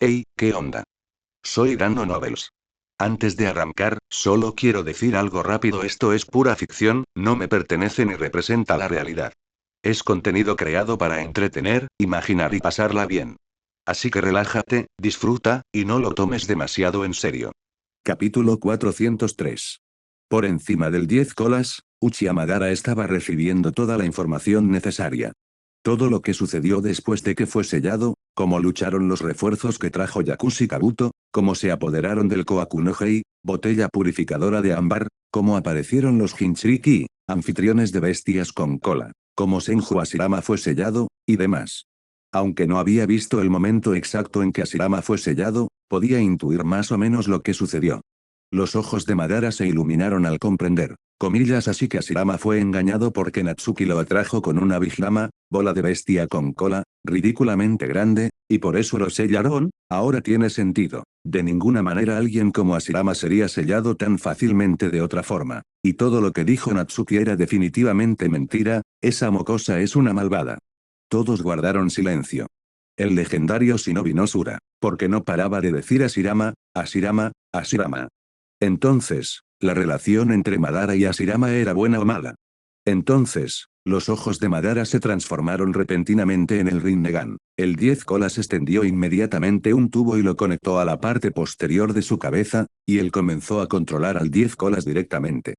Hey, ¿qué onda? Soy Dando Novels. Antes de arrancar, solo quiero decir algo rápido: esto es pura ficción, no me pertenece ni representa la realidad. Es contenido creado para entretener, imaginar y pasarla bien. Así que relájate, disfruta, y no lo tomes demasiado en serio. Capítulo 403. Por encima del 10 colas, Uchiha Madara estaba recibiendo toda la información necesaria. Todo lo que sucedió después de que fue sellado, cómo lucharon los refuerzos que trajo Yakushi Kabuto, cómo se apoderaron del Kohaku no Hei, botella purificadora de ámbar, cómo aparecieron los Jinchuriki, anfitriones de bestias con cola, cómo Senju Hashirama fue sellado, y demás. Aunque no había visto el momento exacto en que Hashirama fue sellado, podía intuir más o menos lo que sucedió. Los ojos de Madara se iluminaron al comprender, comillas, así que Hashirama fue engañado porque Natsuki lo atrajo con una Big-Lama, bola de bestia con cola, ridículamente grande, y por eso lo sellaron. Ahora tiene sentido. De ninguna manera alguien como Hashirama sería sellado tan fácilmente de otra forma. Y todo lo que dijo Natsuki era definitivamente mentira, esa mocosa es una malvada. Todos guardaron silencio. El legendario Shinobi Nosura, porque no paraba de decir Hashirama, Hashirama, Hashirama. Entonces, ¿la relación entre Madara y Hashirama era buena o mala? Entonces, los ojos de Madara se transformaron repentinamente en el Rinnegan. El 10 colas extendió inmediatamente un tubo y lo conectó a la parte posterior de su cabeza, y él comenzó a controlar al 10 colas directamente.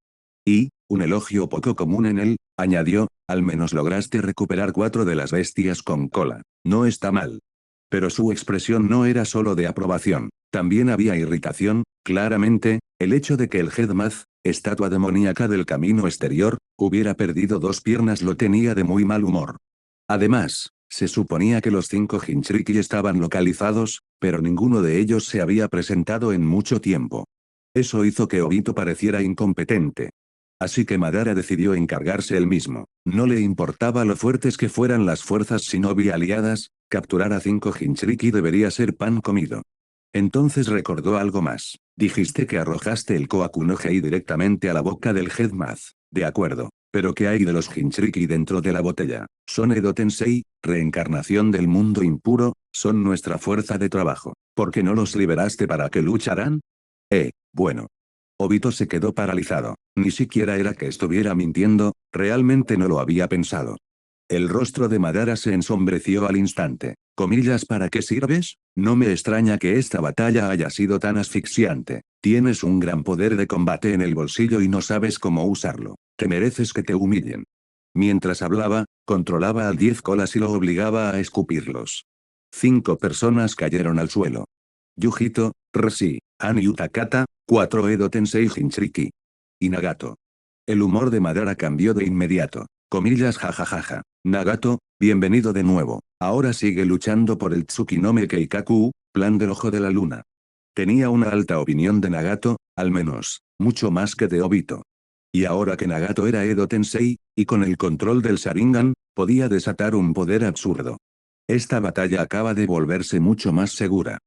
Y, un elogio poco común en él, añadió, al menos lograste recuperar 4 de las bestias con cola. No está mal. Pero su expresión no era solo de aprobación, también había irritación. Claramente, el hecho de que el Headmath, estatua demoníaca del camino exterior, hubiera perdido 2 piernas lo tenía de muy mal humor. Además, se suponía que los 5 Jinchuriki estaban localizados, pero ninguno de ellos se había presentado en mucho tiempo. Eso hizo que Obito pareciera incompetente. Así que Madara decidió encargarse él mismo. No le importaba lo fuertes que fueran las fuerzas shinobi aliadas, capturar a 5 Jinchuriki debería ser pan comido. Entonces recordó algo más. Dijiste que arrojaste el Kohaku no Hei directamente a la boca del Headmath. De acuerdo. Pero ¿qué hay de los Jinchuriki dentro de la botella? Son Edo Tensei, reencarnación del mundo impuro, son nuestra fuerza de trabajo. ¿Por qué no los liberaste para que lucharan? Bueno. Obito se quedó paralizado. Ni siquiera era que estuviera mintiendo, realmente no lo había pensado. El rostro de Madara se ensombreció al instante. Comillas, ¿para qué sirves? No me extraña que esta batalla haya sido tan asfixiante. Tienes un gran poder de combate en el bolsillo y no sabes cómo usarlo. Te mereces que te humillen. Mientras hablaba, controlaba al 10 colas y lo obligaba a escupirlos. 5 personas cayeron al suelo. Yujito, Resi, Ani Utakata, 4 Edo Tensei Jinchuriki. Y Nagato. El humor de Madara cambió de inmediato. Comillas, jajajaja. Nagato, bienvenido de nuevo. Ahora sigue luchando por el Tsukinome Keikaku, plan del ojo de la luna. Tenía una alta opinión de Nagato, al menos, mucho más que de Obito. Y ahora que Nagato era Edo Tensei, y con el control del Sharingan, podía desatar un poder absurdo. Esta batalla acaba de volverse mucho más segura.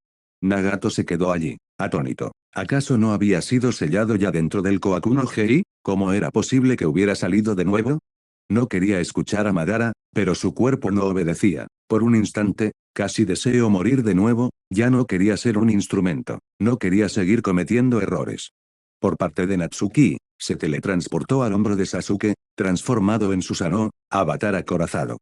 Nagato se quedó allí, atónito. ¿Acaso no había sido sellado ya dentro del Kohaku no Hei? ¿Cómo era posible que hubiera salido de nuevo? No quería escuchar a Madara, pero su cuerpo no obedecía. Por un instante, casi deseó morir de nuevo. Ya no quería ser un instrumento. No quería seguir cometiendo errores. Por parte de Natsuki, se teletransportó al hombro de Sasuke, transformado en Susanoo, avatar acorazado.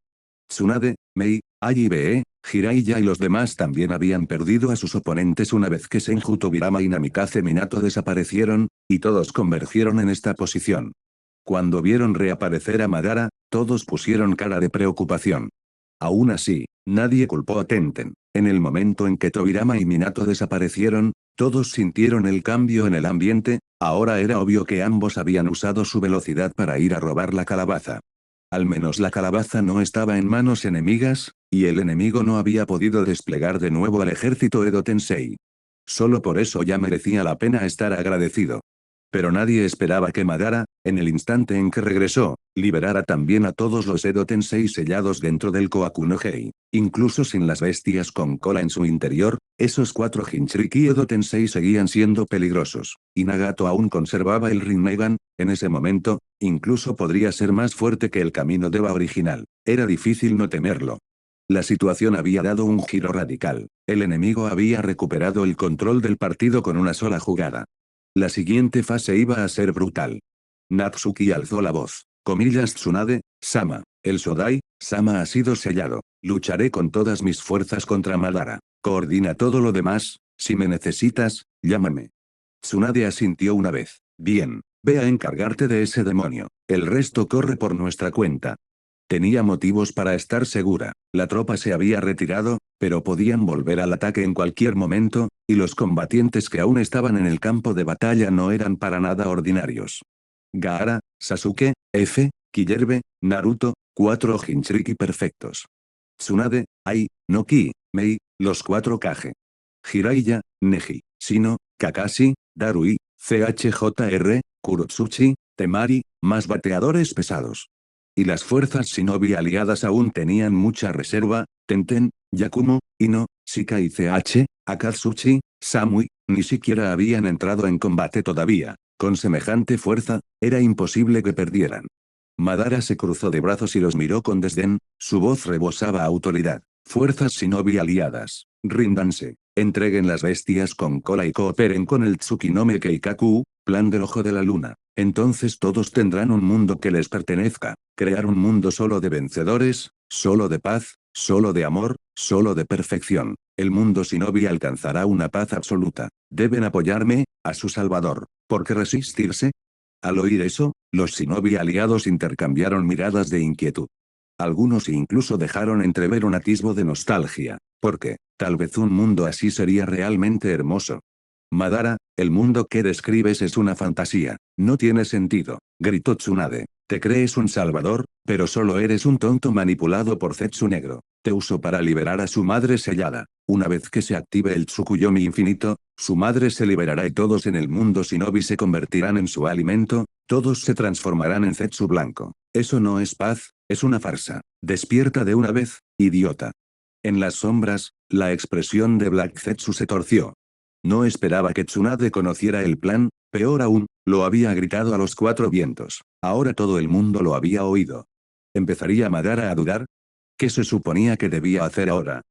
Tsunade, Mei, Ai Be, Jiraiya y los demás también habían perdido a sus oponentes una vez que Senju Tobirama y Namikaze Minato desaparecieron, y todos convergieron en esta posición. Cuando vieron reaparecer a Madara, todos pusieron cara de preocupación. Aún así, nadie culpó a Tenten. En el momento en que Tobirama y Minato desaparecieron, todos sintieron el cambio en el ambiente. Ahora era obvio que ambos habían usado su velocidad para ir a robar la calabaza. Al menos la calabaza no estaba en manos enemigas, y el enemigo no había podido desplegar de nuevo al ejército Edo Tensei. Solo por eso ya merecía la pena estar agradecido. Pero nadie esperaba que Madara, en el instante en que regresó, liberara también a todos los Edo Tensei sellados dentro del Kohaku no Hei. Incluso sin las bestias con cola en su interior, esos 4 Jinchuriki Edo Tensei seguían siendo peligrosos. Y Nagato aún conservaba el Rinnegan. En ese momento, incluso podría ser más fuerte que el Camino Deva original. Era difícil no temerlo. La situación había dado un giro radical. El enemigo había recuperado el control del partido con una sola jugada. La siguiente fase iba a ser brutal. Natsuki alzó la voz. Comillas Tsunade, Sama. El Sodai, Sama ha sido sellado. Lucharé con todas mis fuerzas contra Madara. Coordina todo lo demás, si me necesitas, llámame. Tsunade asintió una vez. Bien, ve a encargarte de ese demonio. El resto corre por nuestra cuenta. Tenía motivos para estar segura. La tropa se había retirado, pero podían volver al ataque en cualquier momento, y los combatientes que aún estaban en el campo de batalla no eran para nada ordinarios. Gaara, Sasuke, F, Killerbe, Naruto, 4 Jinchuriki perfectos. Tsunade, Ai, no Ki, Mei, los 4 Kage. Jiraiya, Neji, Shino, Kakashi, Darui, CHJR, Kurotsuchi, Temari, más bateadores pesados. Y las fuerzas shinobi aliadas aún tenían mucha reserva, Tenten, Yakumo, Ino, Shika y CH, Akatsuchi, Samui, ni siquiera habían entrado en combate todavía. Con semejante fuerza, era imposible que perdieran. Madara se cruzó de brazos y los miró con desdén, su voz rebosaba autoridad. Fuerzas shinobi aliadas, ríndanse, entreguen las bestias con cola y cooperen con el Tsukinome Keikaku, plan del ojo de la luna. Entonces todos tendrán un mundo que les pertenezca, crear un mundo solo de vencedores, solo de paz, solo de amor, solo de perfección. El mundo shinobi alcanzará una paz absoluta. Deben apoyarme, a su salvador. ¿Por qué resistirse? Al oír eso, los shinobi aliados intercambiaron miradas de inquietud. Algunos incluso dejaron entrever un atisbo de nostalgia, porque, tal vez un mundo así sería realmente hermoso. Madara, el mundo que describes es una fantasía, no tiene sentido, gritó Tsunade. Te crees un salvador, pero solo eres un tonto manipulado por Zetsu Negro. Te usó para liberar a su madre sellada. Una vez que se active el Tsukuyomi infinito, su madre se liberará y todos en el mundo shinobi se convertirán en su alimento, todos se transformarán en Zetsu blanco. Eso no es paz, es una farsa. Despierta de una vez, idiota. En las sombras, la expresión de Black Zetsu se torció. No esperaba que Tsunade conociera el plan, peor aún, lo había gritado a los 4 vientos. Ahora todo el mundo lo había oído. ¿Empezaría Madara a dudar? ¿Qué se suponía que debía hacer ahora?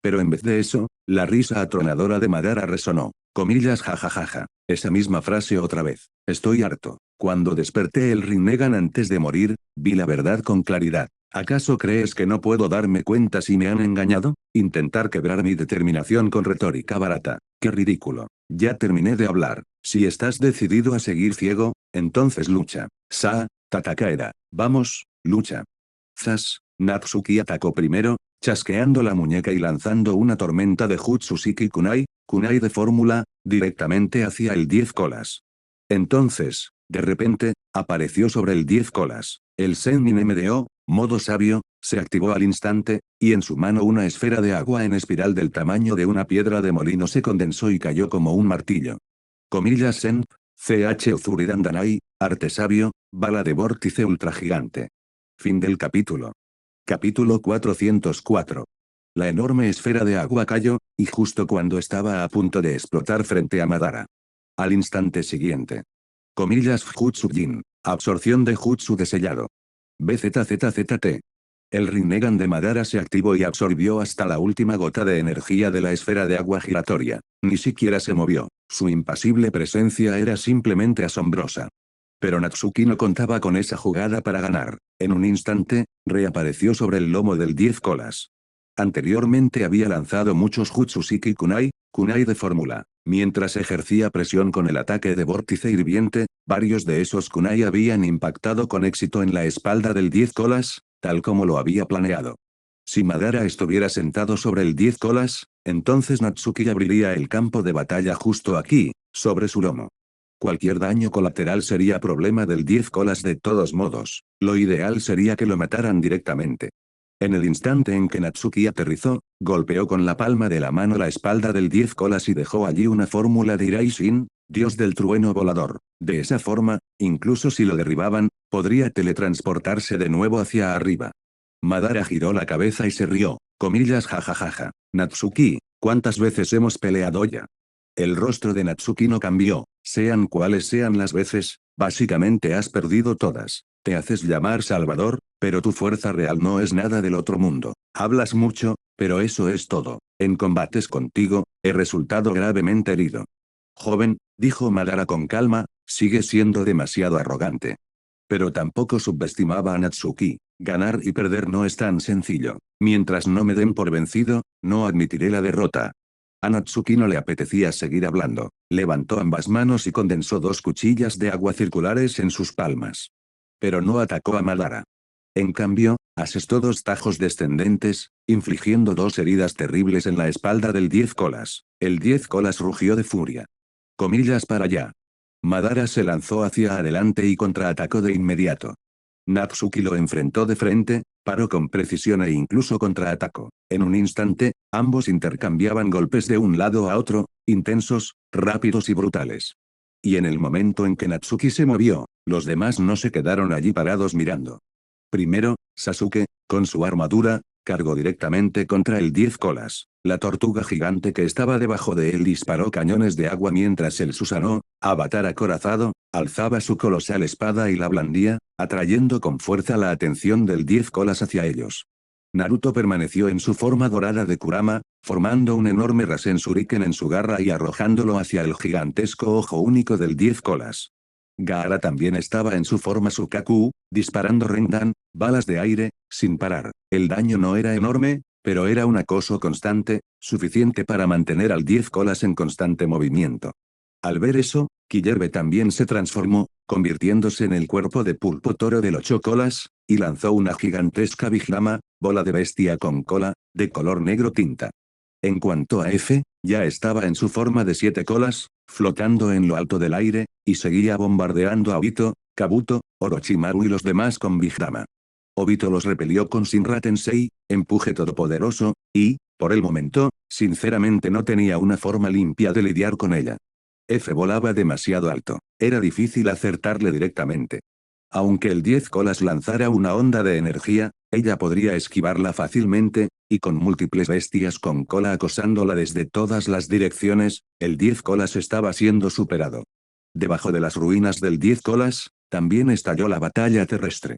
Pero en vez de eso, la risa atronadora de Madara resonó. Comillas jajajaja. Esa misma frase otra vez. Estoy harto. Cuando desperté el Rinnegan antes de morir, vi la verdad con claridad. ¿Acaso crees que no puedo darme cuenta si me han engañado? Intentar quebrar mi determinación con retórica barata. ¡Qué ridículo! Ya terminé de hablar. Si estás decidido a seguir ciego, entonces lucha. Tatakaera. Vamos, lucha. Zas, Natsuki atacó primero, chasqueando la muñeca y lanzando una tormenta de Jutsusiki Kunai, Kunai de fórmula, directamente hacia el 10 colas. Entonces, de repente, apareció sobre el 10 colas. El Sennin MDO, modo sabio, se activó al instante, y en su mano una esfera de agua en espiral del tamaño de una piedra de molino se condensó y cayó como un martillo. Comillas Senp, CH Uzuridandanai, arte sabio, bala de vórtice ultragigante. Fin del capítulo. Capítulo 404. La enorme esfera de agua cayó, y justo cuando estaba a punto de explotar frente a Madara. Al instante siguiente. Comillas Futsujin. Absorción de Jutsu de sellado. BZZZT. El Rinnegan de Madara se activó y absorbió hasta la última gota de energía de la esfera de agua giratoria. Ni siquiera se movió. Su impasible presencia era simplemente asombrosa. Pero Natsuki no contaba con esa jugada para ganar. En un instante, reapareció sobre el lomo del 10 colas. Anteriormente había lanzado muchos Jutsusiki Kunai, Kunai de fórmula. Mientras ejercía presión con el ataque de vórtice hirviente, varios de esos Kunai habían impactado con éxito en la espalda del 10 colas, tal como lo había planeado. Si Madara estuviera sentado sobre el 10 colas, entonces Natsuki abriría el campo de batalla justo aquí, sobre su lomo. Cualquier daño colateral sería problema del 10 colas de todos modos. Lo ideal sería que lo mataran directamente. En el instante en que Natsuki aterrizó, golpeó con la palma de la mano la espalda del 10 colas y dejó allí una fórmula de Iraishin, dios del trueno volador. De esa forma, incluso si lo derribaban, podría teletransportarse de nuevo hacia arriba. Madara giró la cabeza y se rió. Comillas jajajaja. Natsuki, ¿cuántas veces hemos peleado ya? El rostro de Natsuki no cambió, sean cuales sean las veces, básicamente has perdido todas. Te haces llamar Salvador, pero tu fuerza real no es nada del otro mundo. Hablas mucho, pero eso es todo. En combates contigo, he resultado gravemente herido. Joven, dijo Madara con calma, sigue siendo demasiado arrogante. Pero tampoco subestimaba a Natsuki. Ganar y perder no es tan sencillo. Mientras no me den por vencido, no admitiré la derrota. A Natsuki no le apetecía seguir hablando. Levantó ambas manos y condensó 2 cuchillas de agua circulares en sus palmas. Pero no atacó a Madara. En cambio, asestó 2 tajos descendentes, infligiendo 2 heridas terribles en la espalda del 10 colas. El 10 colas rugió de furia. Comillas para allá. Madara se lanzó hacia adelante y contraatacó de inmediato. Natsuki lo enfrentó de frente, paró con precisión e incluso contraatacó. En un instante, ambos intercambiaban golpes de un lado a otro, intensos, rápidos y brutales. Y en el momento en que Natsuki se movió, los demás no se quedaron allí parados mirando. Primero, Sasuke, con su armadura, cargó directamente contra el 10 colas. La tortuga gigante que estaba debajo de él disparó cañones de agua mientras el Susanoo, avatar acorazado, alzaba su colosal espada y la blandía, atrayendo con fuerza la atención del 10 colas hacia ellos. Naruto permaneció en su forma dorada de Kurama, formando un enorme Rasen Shuriken en su garra y arrojándolo hacia el gigantesco ojo único del 10 colas. Gaara también estaba en su forma Sukaku, disparando Rendan, balas de aire, sin parar. El daño no era enorme, pero era un acoso constante, suficiente para mantener al 10 colas en constante movimiento. Al ver eso, Killerbe también se transformó, convirtiéndose en el cuerpo de Pulpo Toro del 8 colas, y lanzó una gigantesca Big-Lama, bola de bestia con cola, de color negro tinta. En cuanto a F, ya estaba en su forma de 7 colas, flotando en lo alto del aire, y seguía bombardeando a Obito, Kabuto, Orochimaru y los demás con Big-Lama. Obito los repelió con Shinra Tensei, empuje todopoderoso, y, por el momento, sinceramente no tenía una forma limpia de lidiar con ella. F volaba demasiado alto, era difícil acertarle directamente. Aunque el 10 colas lanzara una onda de energía, ella podría esquivarla fácilmente, y con múltiples bestias con cola acosándola desde todas las direcciones, el 10 colas estaba siendo superado. Debajo de las ruinas del 10 colas, también estalló la batalla terrestre.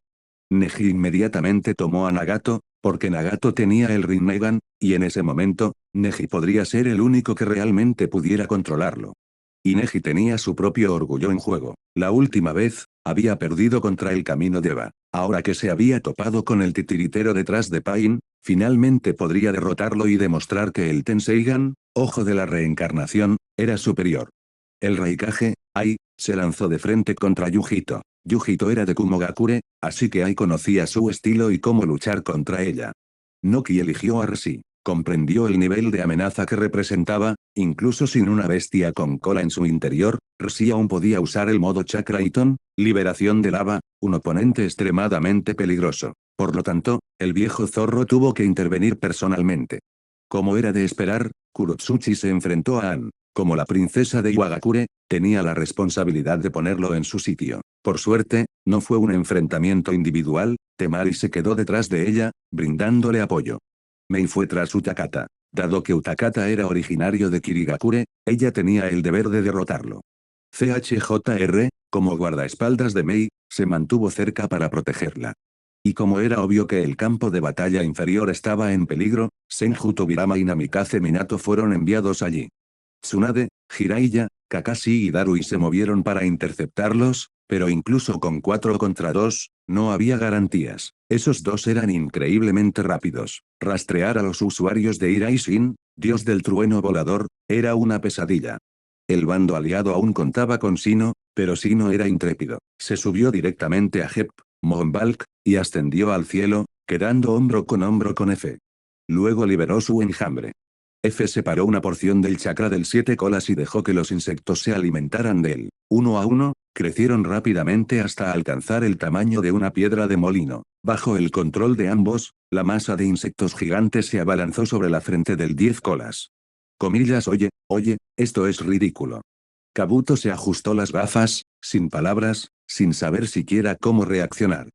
Neji inmediatamente tomó a Nagato, porque Nagato tenía el Rinnegan, y en ese momento, Neji podría ser el único que realmente pudiera controlarlo. Y Neji tenía su propio orgullo en juego. La última vez, había perdido contra el camino de Eva. Ahora que se había topado con el titiritero detrás de Pain, finalmente podría derrotarlo y demostrar que el Tenseigan, ojo de la reencarnación, era superior. El Raikage, Ai, se lanzó de frente contra Yujito. Yujito era de Kumogakure, así que Ai conocía su estilo y cómo luchar contra ella. Noki eligió a Resi. Comprendió el nivel de amenaza que representaba, incluso sin una bestia con cola en su interior, Resi aún podía usar el modo Chakraiton, liberación de lava, un oponente extremadamente peligroso. Por lo tanto, el viejo zorro tuvo que intervenir personalmente. Como era de esperar, Kurotsuchi se enfrentó a Ann. Como la princesa de Iwagakure, tenía la responsabilidad de ponerlo en su sitio. Por suerte, no fue un enfrentamiento individual, Temari se quedó detrás de ella, brindándole apoyo. Mei fue tras Utakata. Dado que Utakata era originario de Kirigakure, ella tenía el deber de derrotarlo. CHJR, como guardaespaldas de Mei, se mantuvo cerca para protegerla. Y como era obvio que el campo de batalla inferior estaba en peligro, Senju Tobirama y Namikaze Minato fueron enviados allí. Tsunade, Jiraiya, Kakashi y Darui se movieron para interceptarlos, pero incluso con 4 contra 2, no había garantías. Esos dos eran increíblemente rápidos. Rastrear a los usuarios de Iraishin, dios del trueno volador, era una pesadilla. El bando aliado aún contaba con Shino, pero Shino era intrépido. Se subió directamente a Hep, Monbalk, y ascendió al cielo, quedando hombro con F. Luego liberó su enjambre. F separó una porción del chakra del 7 colas y dejó que los insectos se alimentaran de él. Uno a uno, crecieron rápidamente hasta alcanzar el tamaño de una piedra de molino. Bajo el control de ambos, la masa de insectos gigantes se abalanzó sobre la frente del 10 colas. Comillas oye, esto es ridículo. Kabuto se ajustó las gafas, sin palabras, sin saber siquiera cómo reaccionar.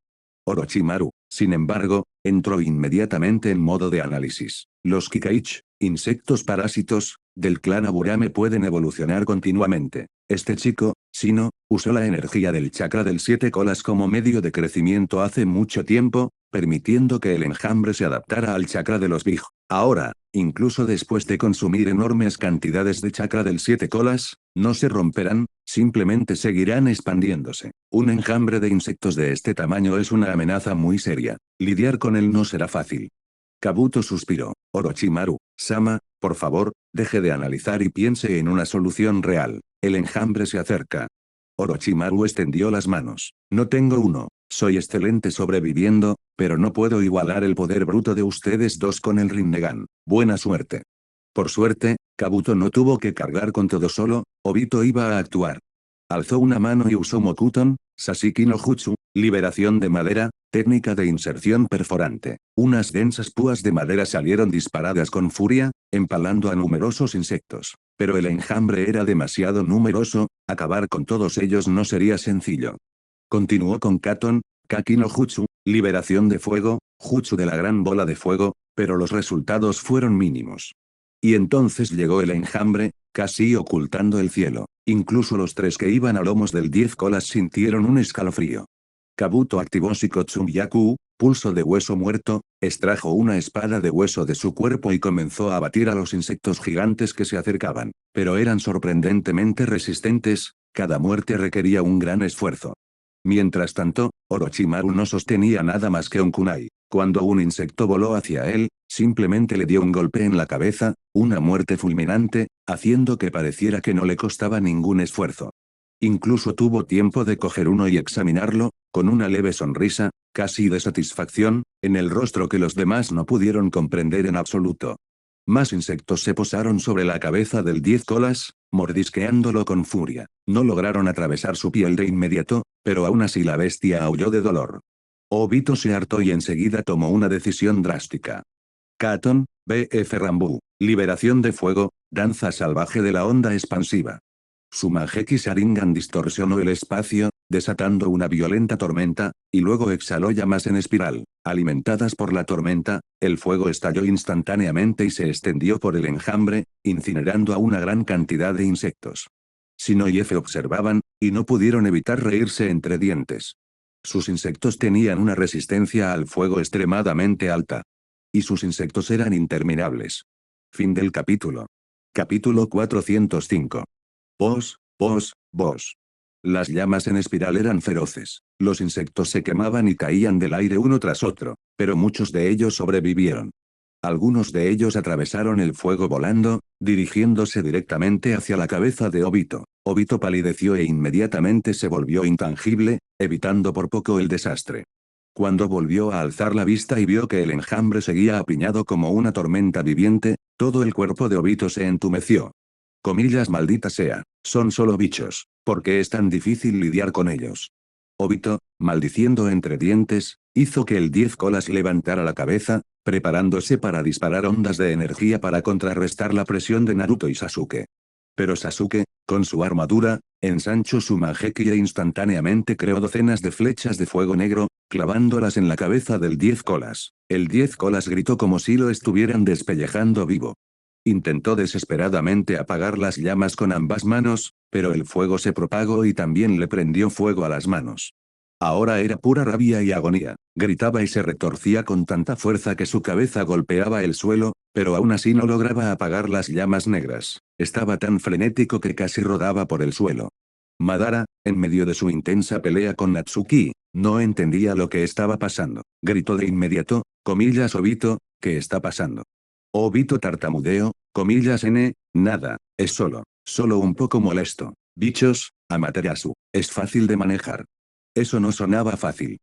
Orochimaru, sin embargo, entró inmediatamente en modo de análisis. Los Kikaich, insectos parásitos, del clan Aburame pueden evolucionar continuamente. Este chico, Shino, usó la energía del chakra del 7 colas como medio de crecimiento hace mucho tiempo, permitiendo que el enjambre se adaptara al chakra de los Big. Ahora, incluso después de consumir enormes cantidades de chakra del 7 colas, no se romperán, simplemente seguirán expandiéndose. Un enjambre de insectos de este tamaño es una amenaza muy seria. Lidiar con él no será fácil. Kabuto suspiró. Orochimaru, Sama, por favor, deje de analizar y piense en una solución real. El enjambre se acerca. Orochimaru extendió las manos. No tengo uno. Soy excelente sobreviviendo, pero no puedo igualar el poder bruto de ustedes dos con el Rinnegan. Buena suerte. Por suerte, Kabuto no tuvo que cargar con todo solo, Obito iba a actuar. Alzó una mano y usó Mokuton, Sasiki no Jutsu, liberación de madera, técnica de inserción perforante. Unas densas púas de madera salieron disparadas con furia, empalando a numerosos insectos. Pero el enjambre era demasiado numeroso, acabar con todos ellos no sería sencillo. Continuó con Katon, Kaki no Jutsu, liberación de fuego, Jutsu de la gran bola de fuego, pero los resultados fueron mínimos. Y entonces llegó el enjambre, casi ocultando el cielo. Incluso los tres que iban a lomos del 10 colas sintieron un escalofrío. Kabuto activó Shikotsu-Byaku, pulso de hueso muerto, extrajo una espada de hueso de su cuerpo y comenzó a abatir a los insectos gigantes que se acercaban. Pero eran sorprendentemente resistentes, cada muerte requería un gran esfuerzo. Mientras tanto, Orochimaru no sostenía nada más que un kunai. Cuando un insecto voló hacia él, simplemente le dio un golpe en la cabeza, una muerte fulminante, haciendo que pareciera que no le costaba ningún esfuerzo. Incluso tuvo tiempo de coger uno y examinarlo, con una leve sonrisa, casi de satisfacción, en el rostro que los demás no pudieron comprender en absoluto. Más insectos se posaron sobre la cabeza del 10 colas, mordisqueándolo con furia. No lograron atravesar su piel de inmediato, pero aún así la bestia aulló de dolor. Obito se hartó y enseguida tomó una decisión drástica. Katon, B.F. Rambu, liberación de fuego, danza salvaje de la onda expansiva. Su Mangekyou Sharingan distorsionó el espacio, desatando una violenta tormenta, y luego exhaló llamas en espiral. Alimentadas por la tormenta, el fuego estalló instantáneamente y se extendió por el enjambre, incinerando a una gran cantidad de insectos. Shino y F observaban, y no pudieron evitar reírse entre dientes. Sus insectos tenían una resistencia al fuego extremadamente alta. Y sus insectos eran interminables. Fin del capítulo. Capítulo 405. Vos. Las llamas en espiral eran feroces. Los insectos se quemaban y caían del aire uno tras otro, pero muchos de ellos sobrevivieron. Algunos de ellos atravesaron el fuego volando, dirigiéndose directamente hacia la cabeza de Obito. Obito palideció e inmediatamente se volvió intangible, evitando por poco el desastre. Cuando volvió a alzar la vista y vio que el enjambre seguía apiñado como una tormenta viviente, todo el cuerpo de Obito se entumeció. Comillas, maldita sea, son solo bichos, ¿por qué es tan difícil lidiar con ellos? Obito, maldiciendo entre dientes, hizo que el 10 colas levantara la cabeza, preparándose para disparar ondas de energía para contrarrestar la presión de Naruto y Sasuke. Pero Sasuke, con su armadura, ensanchó su Mangekyou e instantáneamente creó docenas de flechas de fuego negro, clavándolas en la cabeza del 10 colas. El 10 colas gritó como si lo estuvieran despellejando vivo. Intentó desesperadamente apagar las llamas con ambas manos, pero el fuego se propagó y también le prendió fuego a las manos. Ahora era pura rabia y agonía. Gritaba y se retorcía con tanta fuerza que su cabeza golpeaba el suelo, pero aún así no lograba apagar las llamas negras. Estaba tan frenético que casi rodaba por el suelo. Madara, en medio de su intensa pelea con Natsuki, no entendía lo que estaba pasando. Gritó de inmediato, comillas Obito, ¿qué está pasando? Obito tartamudeó, comillas nada, es solo un poco molesto. Bichos, Amaterasu, es fácil de manejar. Eso no sonaba fácil.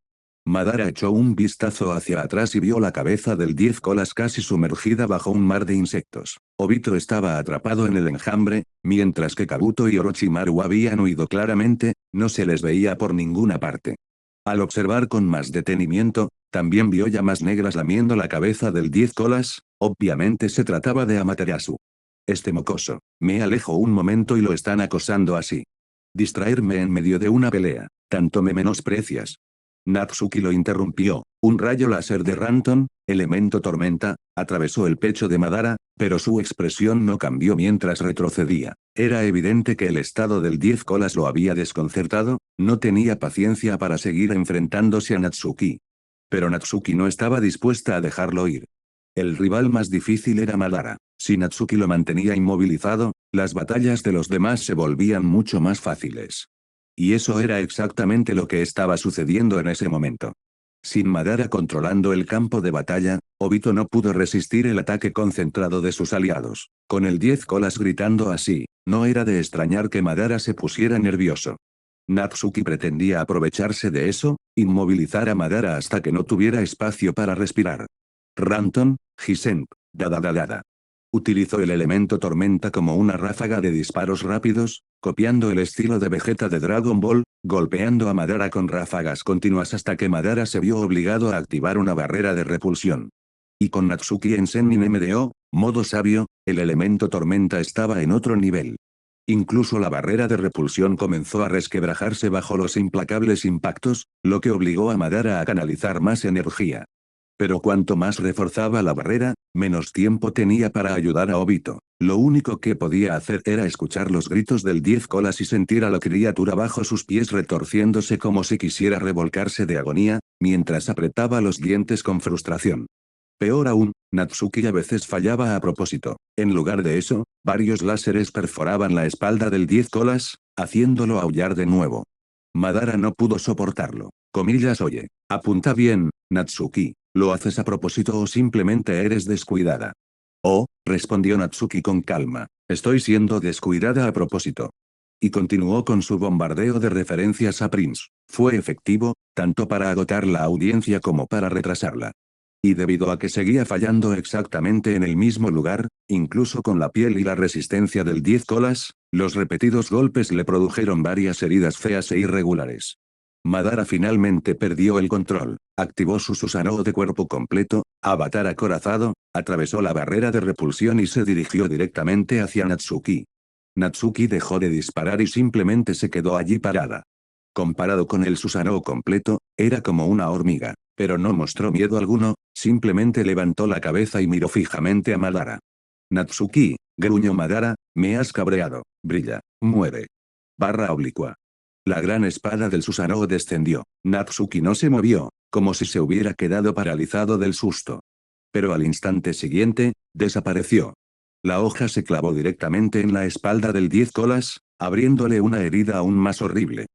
Madara echó un vistazo hacia atrás y vio la cabeza del 10 colas casi sumergida bajo un mar de insectos. Obito estaba atrapado en el enjambre, mientras que Kabuto y Orochimaru habían huido claramente, no se les veía por ninguna parte. Al observar con más detenimiento, también vio llamas negras lamiendo la cabeza del 10 colas, obviamente se trataba de Amaterasu. Este mocoso, me alejo un momento y lo están acosando así. Distraerme en medio de una pelea, tanto me menosprecias. Natsuki lo interrumpió, un rayo láser de Ranton, elemento tormenta, atravesó el pecho de Madara, pero su expresión no cambió mientras retrocedía. Era evidente que el estado del 10 colas lo había desconcertado, no tenía paciencia para seguir enfrentándose a Natsuki. Pero Natsuki no estaba dispuesta a dejarlo ir. El rival más difícil era Madara. Si Natsuki lo mantenía inmovilizado, las batallas de los demás se volvían mucho más fáciles. Y eso era exactamente lo que estaba sucediendo en ese momento. Sin Madara controlando el campo de batalla, Obito no pudo resistir el ataque concentrado de sus aliados. Con el 10 colas gritando así, no era de extrañar que Madara se pusiera nervioso. Natsuki pretendía aprovecharse de eso, inmovilizar a Madara hasta que no tuviera espacio para respirar. Ranton, Hisenp, Dada. Utilizó el elemento tormenta como una ráfaga de disparos rápidos, copiando el estilo de Vegeta de Dragon Ball, golpeando a Madara con ráfagas continuas hasta que Madara se vio obligado a activar una barrera de repulsión. Y con Natsuki en Sennin MDO, modo sabio, el elemento tormenta estaba en otro nivel. Incluso la barrera de repulsión comenzó a resquebrajarse bajo los implacables impactos, lo que obligó a Madara a canalizar más energía. Pero cuanto más reforzaba la barrera, menos tiempo tenía para ayudar a Obito. Lo único que podía hacer era escuchar los gritos del 10 colas y sentir a la criatura bajo sus pies retorciéndose como si quisiera revolcarse de agonía, mientras apretaba los dientes con frustración. Peor aún, Natsuki a veces fallaba a propósito. En lugar de eso, varios láseres perforaban la espalda del 10 colas, haciéndolo aullar de nuevo. Madara no pudo soportarlo. Oye, apunta bien, Natsuki, ¿lo haces a propósito o simplemente eres descuidada? Oh, respondió Natsuki con calma, estoy siendo descuidada a propósito. Y continuó con su bombardeo de referencias a Prince. Fue efectivo, tanto para agotar la audiencia como para retrasarla. Y debido a que seguía fallando exactamente en el mismo lugar, incluso con la piel y la resistencia del 10 colas, los repetidos golpes le produjeron varias heridas feas e irregulares. Madara finalmente perdió el control, activó su Susanoo de cuerpo completo, avatar acorazado, atravesó la barrera de repulsión y se dirigió directamente hacia Natsuki. Natsuki dejó de disparar y simplemente se quedó allí parada. Comparado con el Susanoo completo, era como una hormiga, pero no mostró miedo alguno, simplemente levantó la cabeza y miró fijamente a Madara. Natsuki, gruñó Madara, me has cabreado, brilla, muere. Barra oblicua. La gran espada del Susanoo descendió. Natsuki no se movió, como si se hubiera quedado paralizado del susto. Pero al instante siguiente, desapareció. La hoja se clavó directamente en la espalda del 10 colas, abriéndole una herida aún más horrible.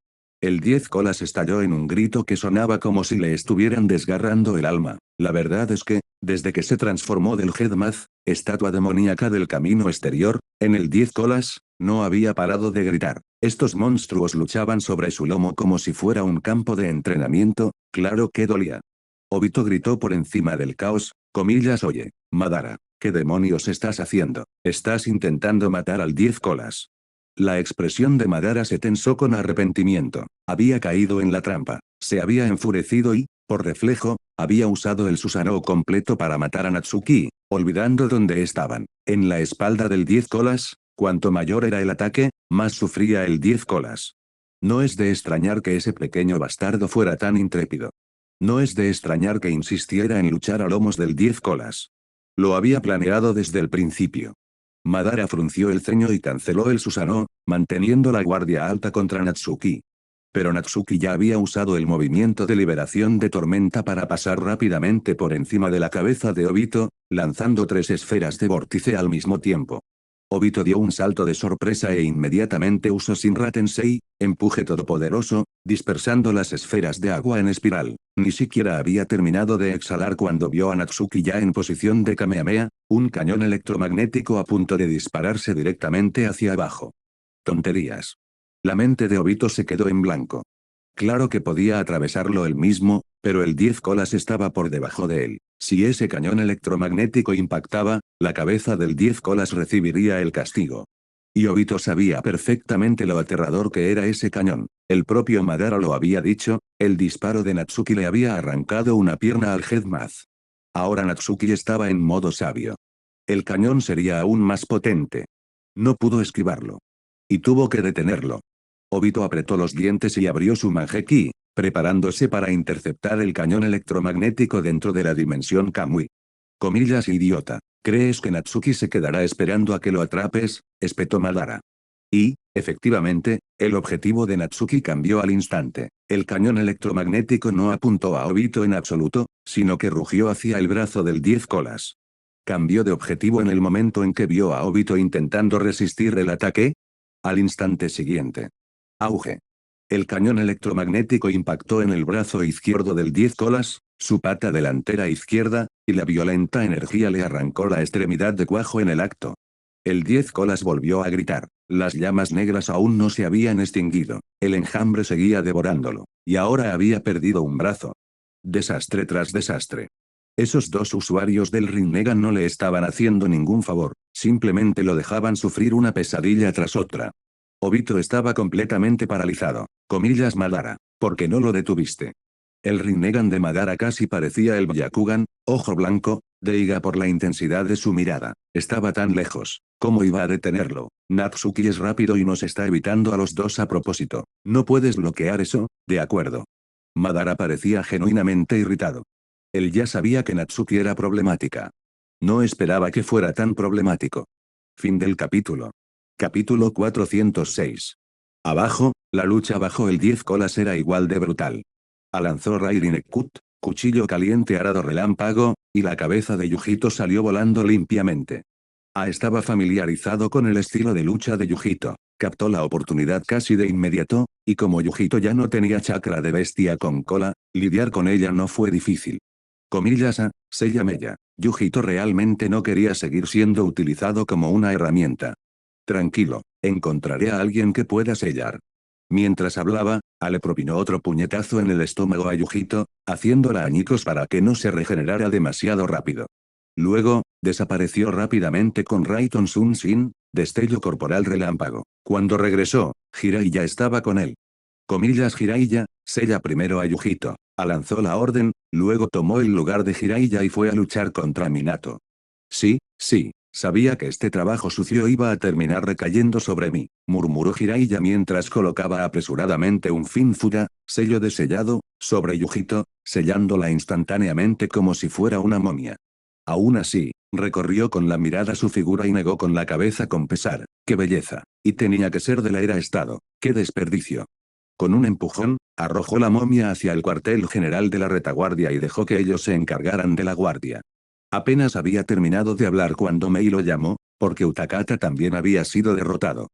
El 10 colas estalló en un grito que sonaba como si le estuvieran desgarrando el alma. La verdad es que, desde que se transformó del Headmath, estatua demoníaca del camino exterior, en el 10 colas, no había parado de gritar. Estos monstruos luchaban sobre su lomo como si fuera un campo de entrenamiento, claro que dolía. Obito gritó por encima del caos, oye, Madara, ¿qué demonios estás haciendo? Estás intentando matar al 10 colas. La expresión de Madara se tensó con arrepentimiento. Había caído en la trampa. Se había enfurecido y, por reflejo, había usado el Susanoo completo para matar a Natsuki, olvidando dónde estaban. En la espalda del 10 colas, cuanto mayor era el ataque, más sufría el 10 colas. No es de extrañar que ese pequeño bastardo fuera tan intrépido. No es de extrañar que insistiera en luchar a lomos del 10 colas. Lo había planeado desde el principio. Madara frunció el ceño y canceló el Susanoo, manteniendo la guardia alta contra Natsuki. Pero Natsuki ya había usado el movimiento de liberación de tormenta para pasar rápidamente por encima de la cabeza de Obito, lanzando 3 esferas de vórtice al mismo tiempo. Obito dio un salto de sorpresa e inmediatamente usó Shinra Tensei, empuje todopoderoso, dispersando las esferas de agua en espiral. Ni siquiera había terminado de exhalar cuando vio a Natsuki ya en posición de Kamehameha, un cañón electromagnético a punto de dispararse directamente hacia abajo. Tonterías. La mente de Obito se quedó en blanco. Claro que podía atravesarlo él mismo, pero el 10 colas estaba por debajo de él. Si ese cañón electromagnético impactaba, la cabeza del 10 colas recibiría el castigo. Y Obito sabía perfectamente lo aterrador que era ese cañón. El propio Madara lo había dicho, el disparo de Natsuki le había arrancado una pierna al Headmath. Ahora Natsuki estaba en modo sabio. El cañón sería aún más potente. No pudo esquivarlo. Y tuvo que detenerlo. Obito apretó los dientes y abrió su Mangekyō, preparándose para interceptar el cañón electromagnético dentro de la dimensión Kamui. Idiota. ¿Crees que Natsuki se quedará esperando a que lo atrapes? Espetó Madara. Y, efectivamente, el objetivo de Natsuki cambió al instante. El cañón electromagnético no apuntó a Obito en absoluto, sino que rugió hacia el brazo del 10 colas. ¿Cambió de objetivo en el momento en que vio a Obito intentando resistir el ataque? Al instante siguiente. Auge. El cañón electromagnético impactó en el brazo izquierdo del 10 colas, su pata delantera izquierda, y la violenta energía le arrancó la extremidad de cuajo en el acto. El 10 colas volvió a gritar. Las llamas negras aún no se habían extinguido. El enjambre seguía devorándolo. Y ahora había perdido un brazo. Desastre tras desastre. Esos dos usuarios del Rinnegan no le estaban haciendo ningún favor, simplemente lo dejaban sufrir una pesadilla tras otra. Obito estaba completamente paralizado. Comillas Madara. ¿Por qué no lo detuviste? El Rinnegan de Madara casi parecía el Byakugan, ojo blanco, de Iga por la intensidad de su mirada. Estaba tan lejos. ¿Cómo iba a detenerlo? Natsuki es rápido y nos está evitando a los dos a propósito. ¿No puedes bloquear eso? De acuerdo. Madara parecía genuinamente irritado. Él ya sabía que Natsuki era problemática. No esperaba que fuera tan problemático. Fin del capítulo. Capítulo 406. Abajo, la lucha bajo el 10 colas era igual de brutal. Lanzó Raiden-Ekut, cuchillo caliente arado relámpago, y la cabeza de Yujito salió volando limpiamente. Estaba familiarizado con el estilo de lucha de Yujito, captó la oportunidad casi de inmediato, y como Yujito ya no tenía chakra de bestia con cola, lidiar con ella no fue difícil. Comillas a, Seiya Meya. Yujito realmente no quería seguir siendo utilizado como una herramienta. Tranquilo, encontraré a alguien que pueda sellar. Mientras hablaba, le propinó otro puñetazo en el estómago a Yujito, haciéndola añicos para que no se regenerara demasiado rápido. Luego, desapareció rápidamente con Raiden Sun-Shin, destello corporal relámpago. Cuando regresó, Jiraiya estaba con él. Comillas Jiraiya, sella primero a Yujito. Lanzó la orden, luego tomó el lugar de Jiraiya y fue a luchar contra Minato. Sí, sabía que este trabajo sucio iba a terminar recayendo sobre mí, murmuró Jiraiya mientras colocaba apresuradamente un Finfuda, sello de sellado, sobre Yujito, sellándola instantáneamente como si fuera una momia. Aún así, recorrió con la mirada su figura y negó con la cabeza con pesar. ¡Qué belleza! Y tenía que ser de la era Estado. ¡Qué desperdicio! Con un empujón, arrojó la momia hacia el cuartel general de la retaguardia y dejó que ellos se encargaran de la guardia. Apenas había terminado de hablar cuando Mei lo llamó, porque Utakata también había sido derrotado.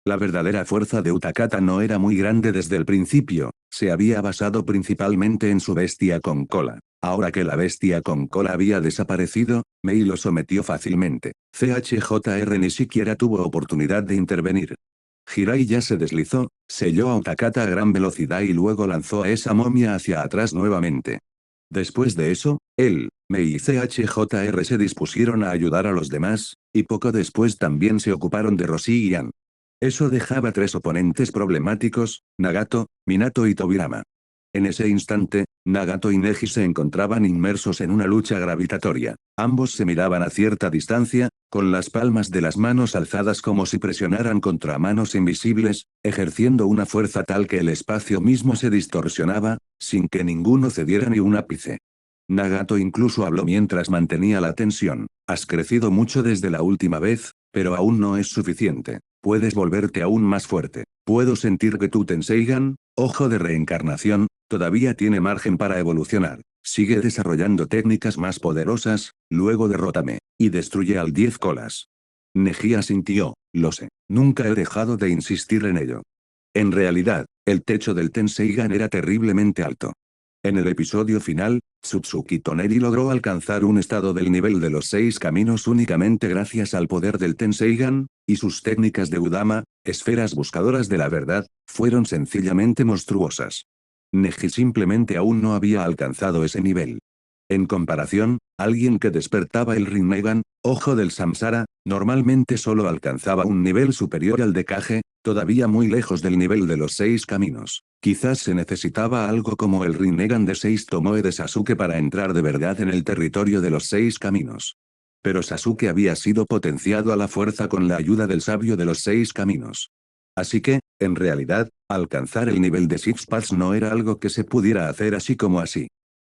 La verdadera fuerza de Utakata no era muy grande desde el principio, se había basado principalmente en su bestia con cola. Ahora que la bestia con cola había desaparecido, Mei lo sometió fácilmente. CHJR ni siquiera tuvo oportunidad de intervenir. Jiraiya se deslizó, selló a Utakata a gran velocidad y luego lanzó a esa momia hacia atrás nuevamente. Después de eso, él, Mei y CHJR se dispusieron a ayudar a los demás, y poco después también se ocuparon de Roshi y Ian. Eso dejaba tres oponentes problemáticos, Nagato, Minato y Tobirama. En ese instante, Nagato y Neji se encontraban inmersos en una lucha gravitatoria. Ambos se miraban a cierta distancia, con las palmas de las manos alzadas como si presionaran contra manos invisibles, ejerciendo una fuerza tal que el espacio mismo se distorsionaba, sin que ninguno cediera ni un ápice. Nagato incluso habló mientras mantenía la tensión. Has crecido mucho desde la última vez, pero aún no es suficiente. Puedes volverte aún más fuerte. Puedo sentir que tu Tenseigan, ojo de reencarnación, todavía tiene margen para evolucionar. Sigue desarrollando técnicas más poderosas, luego derrótame, y destruye al 10 colas. Neji asintió, lo sé. Nunca he dejado de insistir en ello. En realidad, el techo del Tenseigan era terriblemente alto. En el episodio final, Tsutsuki Toneri logró alcanzar un estado del nivel de los 6 caminos únicamente gracias al poder del Tenseigan, y sus técnicas de Udama, esferas buscadoras de la verdad, fueron sencillamente monstruosas. Neji simplemente aún no había alcanzado ese nivel. En comparación, alguien que despertaba el Rinnegan, ojo del Samsara, normalmente solo alcanzaba un nivel superior al de Kage, todavía muy lejos del nivel de los 6 caminos. Quizás se necesitaba algo como el Rinnegan de 6 Tomoe de Sasuke para entrar de verdad en el territorio de los 6 caminos. Pero Sasuke había sido potenciado a la fuerza con la ayuda del sabio de los 6 caminos. Así que, en realidad, alcanzar el nivel de Six Paths no era algo que se pudiera hacer así como así.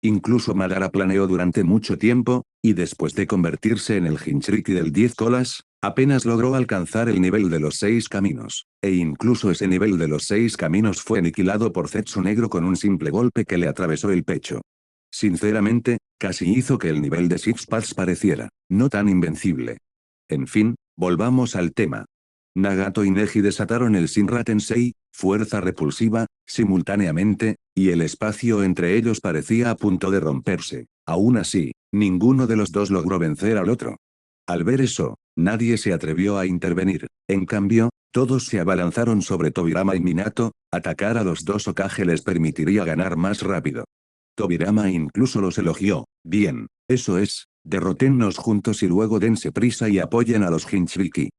Incluso Madara planeó durante mucho tiempo, y después de convertirse en el Jinchuriki del 10 colas, apenas logró alcanzar el nivel de los 6 caminos, e incluso ese nivel de los 6 caminos fue aniquilado por Zetsu Negro con un simple golpe que le atravesó el pecho. Sinceramente, casi hizo que el nivel de Six Paths pareciera no tan invencible. En fin, volvamos al tema. Nagato y Neji desataron el Shinra Tensei, fuerza repulsiva, simultáneamente, y el espacio entre ellos parecía a punto de romperse. Aún así, ninguno de los dos logró vencer al otro. Al ver eso, nadie se atrevió a intervenir. En cambio, todos se abalanzaron sobre Tobirama y Minato. Atacar a los dos Hokage les permitiría ganar más rápido. Tobirama incluso los elogió. Bien, eso es, derrotennos juntos y luego dense prisa y apoyen a los Hinchibiki.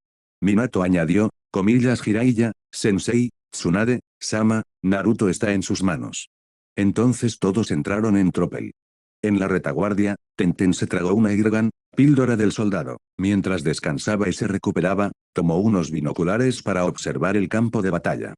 Minato añadió, comillas Jiraiya, Sensei, Tsunade, Sama, Naruto está en sus manos. Entonces todos entraron en tropel. En la retaguardia, Tenten se tragó una Irgan, píldora del soldado. Mientras descansaba y se recuperaba, tomó unos binoculares para observar el campo de batalla.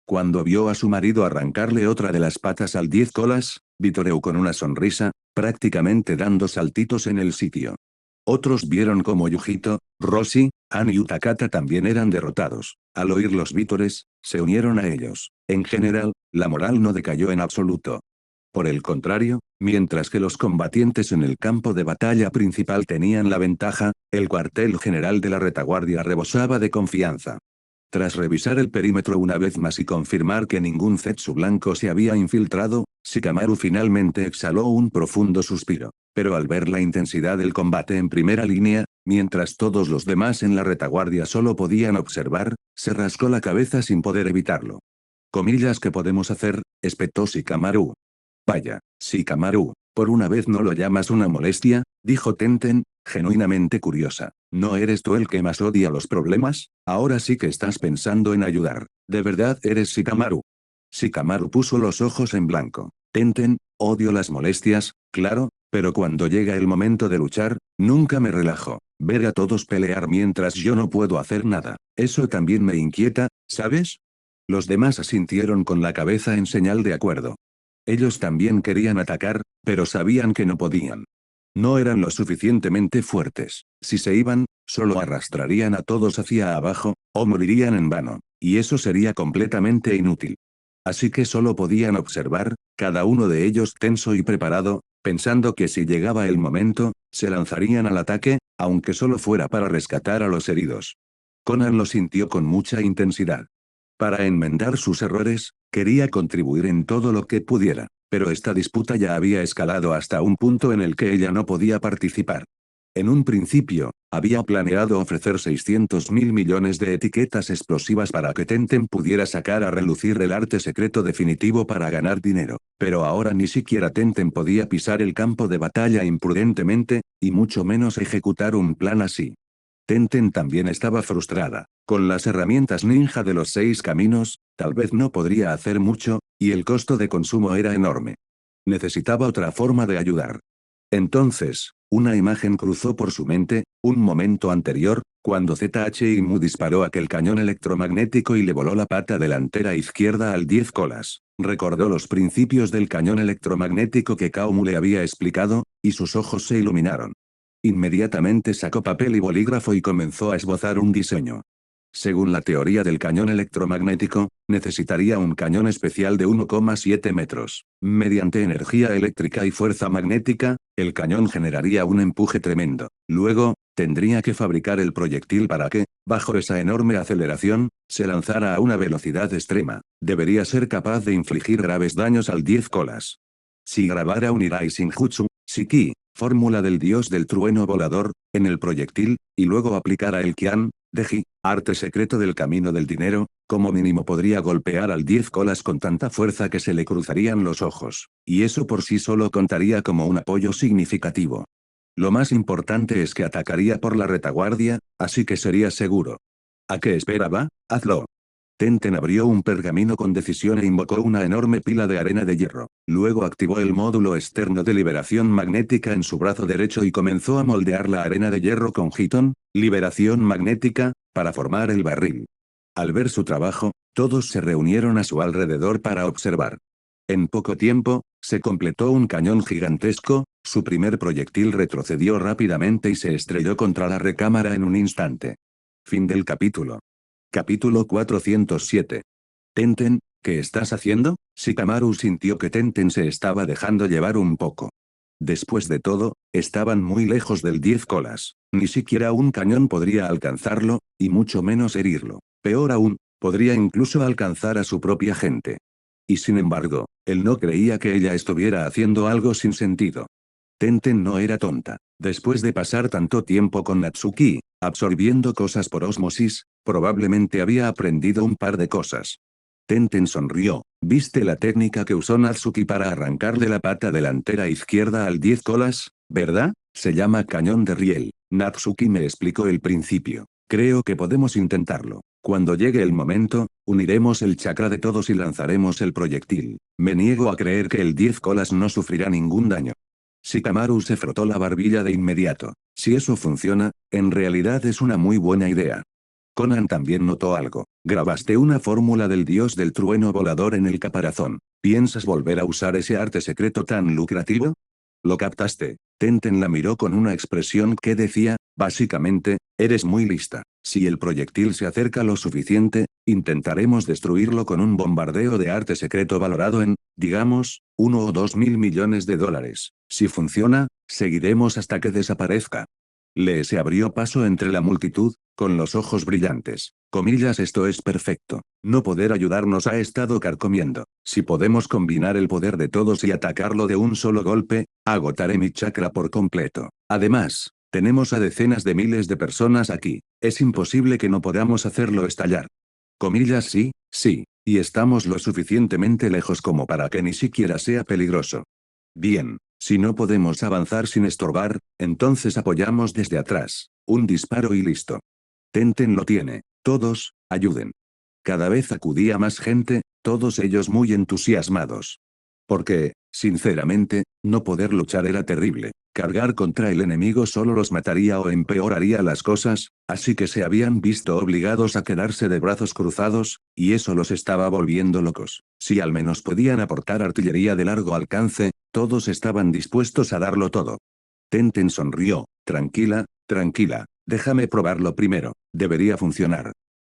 Cuando vio a su marido arrancarle otra de las patas al 10 colas, vitoreó con una sonrisa, prácticamente dando saltitos en el sitio. Otros vieron como Yujito, Roshi, An y Utakata también eran derrotados. Al oír los vítores, se unieron a ellos. En general, la moral no decayó en absoluto. Por el contrario, mientras que los combatientes en el campo de batalla principal tenían la ventaja, el cuartel general de la retaguardia rebosaba de confianza. Tras revisar el perímetro una vez más y confirmar que ningún Zetsu blanco se había infiltrado, Shikamaru finalmente exhaló un profundo suspiro. Pero al ver la intensidad del combate en primera línea, mientras todos los demás en la retaguardia solo podían observar, se rascó la cabeza sin poder evitarlo. Comillas, ¿qué podemos hacer?, espetó Shikamaru. Vaya, Shikamaru, ¿por una vez no lo llamas una molestia?, dijo Tenten, genuinamente curiosa. ¿No eres tú el que más odia los problemas? Ahora sí que estás pensando en ayudar. ¿De verdad eres Shikamaru? Shikamaru puso los ojos en blanco. Tenten, odio las molestias, claro, pero cuando llega el momento de luchar, nunca me relajo. Ver a todos pelear mientras yo no puedo hacer nada. Eso también me inquieta, ¿sabes? Los demás asintieron con la cabeza en señal de acuerdo. Ellos también querían atacar, pero sabían que no podían. No eran lo suficientemente fuertes. Si se iban, solo arrastrarían a todos hacia abajo, o morirían en vano, y eso sería completamente inútil. Así que solo podían observar, cada uno de ellos tenso y preparado, pensando que si llegaba el momento, se lanzarían al ataque, aunque solo fuera para rescatar a los heridos. Conan lo sintió con mucha intensidad. Para enmendar sus errores, quería contribuir en todo lo que pudiera, pero esta disputa ya había escalado hasta un punto en el que ella no podía participar. En un principio, había planeado ofrecer 600.000 millones de etiquetas explosivas para que Tenten pudiera sacar a relucir el arte secreto definitivo para ganar dinero, pero ahora ni siquiera Tenten podía pisar el campo de batalla imprudentemente, y mucho menos ejecutar un plan así. Tenten también estaba frustrada. Con las herramientas ninja de los 6 caminos, tal vez no podría hacer mucho, y el costo de consumo era enorme. Necesitaba otra forma de ayudar. Entonces, una imagen cruzó por su mente, un momento anterior, cuando ZHIMU disparó aquel cañón electromagnético y le voló la pata delantera izquierda al 10 colas. Recordó los principios del cañón electromagnético que Kaomu le había explicado, y sus ojos se iluminaron. Inmediatamente sacó papel y bolígrafo y comenzó a esbozar un diseño. Según la teoría del cañón electromagnético, necesitaría un cañón especial de 1,7 metros. Mediante energía eléctrica y fuerza magnética, el cañón generaría un empuje tremendo. Luego, tendría que fabricar el proyectil para que, bajo esa enorme aceleración, se lanzara a una velocidad extrema. Debería ser capaz de infligir graves daños al 10 colas. Si grabara un Irai Shinjutsu, Shiki, fórmula del dios del trueno volador, en el proyectil, y luego aplicara el Kian, Deji, arte secreto del camino del dinero, como mínimo podría golpear al 10 colas con tanta fuerza que se le cruzarían los ojos, y eso por sí solo contaría como un apoyo significativo. Lo más importante es que atacaría por la retaguardia, así que sería seguro. ¿A qué esperaba? Hazlo. Tenten abrió un pergamino con decisión e invocó una enorme pila de arena de hierro. Luego activó el módulo externo de liberación magnética en su brazo derecho y comenzó a moldear la arena de hierro con Hiton, liberación magnética, para formar el barril. Al ver su trabajo, todos se reunieron a su alrededor para observar. En poco tiempo, se completó un cañón gigantesco, su primer proyectil retrocedió rápidamente y se estrelló contra la recámara en un instante. Fin del capítulo. Capítulo 407. Tenten, ¿qué estás haciendo? Shikamaru sintió que Tenten se estaba dejando llevar un poco. Después de todo, estaban muy lejos del 10 colas. Ni siquiera un cañón podría alcanzarlo, y mucho menos herirlo. Peor aún, podría incluso alcanzar a su propia gente. Y sin embargo, él no creía que ella estuviera haciendo algo sin sentido. Tenten no era tonta. Después de pasar tanto tiempo con Natsuki, absorbiendo cosas por ósmosis, probablemente había aprendido un par de cosas. Tenten sonrió. ¿Viste la técnica que usó Natsuki para arrancarle la pata delantera izquierda al 10 colas, verdad? Se llama cañón de riel. Natsuki me explicó el principio. Creo que podemos intentarlo. Cuando llegue el momento, uniremos el chakra de todos y lanzaremos el proyectil. Me niego a creer que el 10 colas no sufrirá ningún daño. Shikamaru se frotó la barbilla de inmediato. Si eso funciona, en realidad es una muy buena idea. Conan también notó algo. Grabaste una fórmula del dios del trueno volador en el caparazón. ¿Piensas volver a usar ese arte secreto tan lucrativo? ¿Lo captaste? Tenten la miró con una expresión que decía, básicamente, eres muy lista. Si el proyectil se acerca lo suficiente, intentaremos destruirlo con un bombardeo de arte secreto valorado en, digamos, 1 o 2 mil millones de dólares. Si funciona, seguiremos hasta que desaparezca. Lee se abrió paso entre la multitud, con los ojos brillantes. Comillas, esto es perfecto. No poder ayudarnos ha estado carcomiendo. Si podemos combinar el poder de todos y atacarlo de un solo golpe, agotaré mi chakra por completo. Además, tenemos a decenas de miles de personas aquí. Es imposible que no podamos hacerlo estallar. Comillas, sí, sí. Y estamos lo suficientemente lejos como para que ni siquiera sea peligroso. Bien. Si no podemos avanzar sin estorbar, entonces apoyamos desde atrás. Un disparo y listo. Tenten lo tiene. Todos, ayuden. Cada vez acudía más gente, todos ellos muy entusiasmados. Porque, sinceramente, no poder luchar era terrible. Cargar contra el enemigo solo los mataría o empeoraría las cosas, así que se habían visto obligados a quedarse de brazos cruzados, y eso los estaba volviendo locos. Si al menos podían aportar artillería de largo alcance, todos estaban dispuestos a darlo todo. Tenten sonrió. Tranquila, tranquila, déjame probarlo primero, debería funcionar.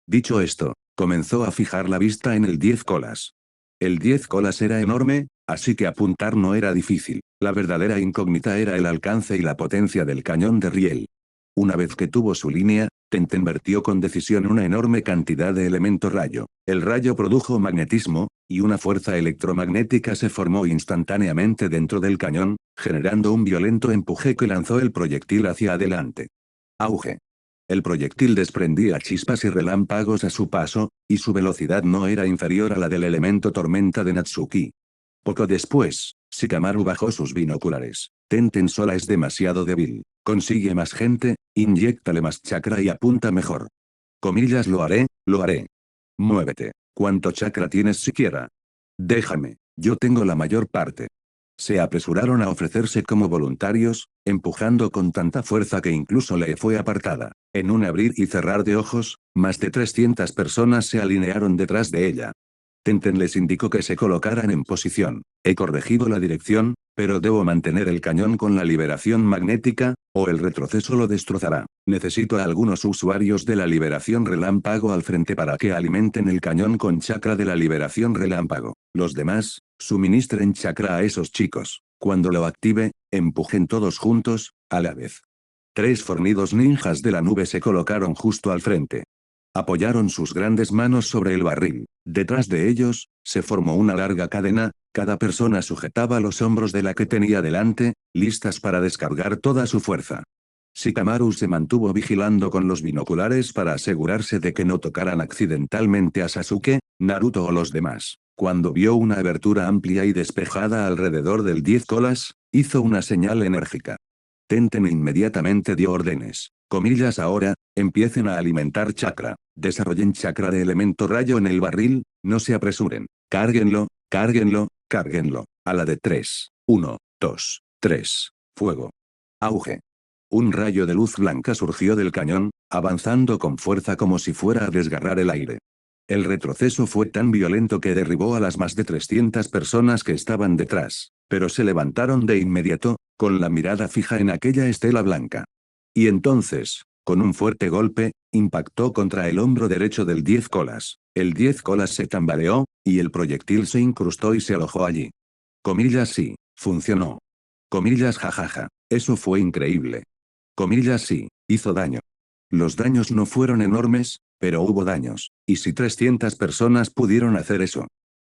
Dicho esto, comenzó a fijar la vista en el 10 colas. El 10 colas era enorme, así que apuntar no era difícil. La verdadera incógnita era el alcance y la potencia del cañón de riel. Una vez que tuvo su línea, Tenten vertió con decisión una enorme cantidad de elemento rayo. El rayo produjo magnetismo, y una fuerza electromagnética se formó instantáneamente dentro del cañón, generando un violento empuje que lanzó el proyectil hacia adelante. Auge. El proyectil desprendía chispas y relámpagos a su paso, y su velocidad no era inferior a la del elemento tormenta de Natsuki. Poco después, Shikamaru bajó sus binoculares. Tenten sola es demasiado débil. Consigue más gente, inyéctale más chakra y apunta mejor. Comillas, lo haré, lo haré. Muévete. ¿Cuánto chakra tienes siquiera? Déjame, yo tengo la mayor parte. Se apresuraron a ofrecerse como voluntarios, empujando con tanta fuerza que incluso le fue apartada. En un abrir y cerrar de ojos, más de 300 personas se alinearon detrás de ella. Tenten les indicó que se colocaran en posición. He corregido la dirección, pero debo mantener el cañón con la liberación magnética, o el retroceso lo destrozará. Necesito a algunos usuarios de la liberación relámpago al frente para que alimenten el cañón con chakra de la liberación relámpago. Los demás, suministren chakra a esos chicos. Cuando lo active, empujen todos juntos, a la vez. 3 fornidos ninjas de la nube se colocaron justo al frente. Apoyaron sus grandes manos sobre el barril. Detrás de ellos, se formó una larga cadena, cada persona sujetaba los hombros de la que tenía delante, listas para descargar toda su fuerza. Shikamaru se mantuvo vigilando con los binoculares para asegurarse de que no tocaran accidentalmente a Sasuke, Naruto o los demás. Cuando vio una abertura amplia y despejada alrededor del 10 colas, hizo una señal enérgica. Tenten inmediatamente dio órdenes. Comillas, ahora, empiecen a alimentar chakra. Desarrollen chakra de elemento rayo en el barril, no se apresuren. Cárguenlo, cárguenlo, cárguenlo. A la de 3. 1, 2, 3. Fuego. Auge. Un rayo de luz blanca surgió del cañón, avanzando con fuerza como si fuera a desgarrar el aire. El retroceso fue tan violento que derribó a las más de 300 personas que estaban detrás, pero se levantaron de inmediato, con la mirada fija en aquella estela blanca. Y entonces, con un fuerte golpe, impactó contra el hombro derecho del 10 colas. El 10 colas se tambaleó, y el proyectil se incrustó y se alojó allí. Comillas, sí, funcionó. Comillas jajaja. Eso fue increíble. Comillas sí, hizo daño. Los daños no fueron enormes, pero hubo daños. ¿Y si 300 personas pudieron hacer eso?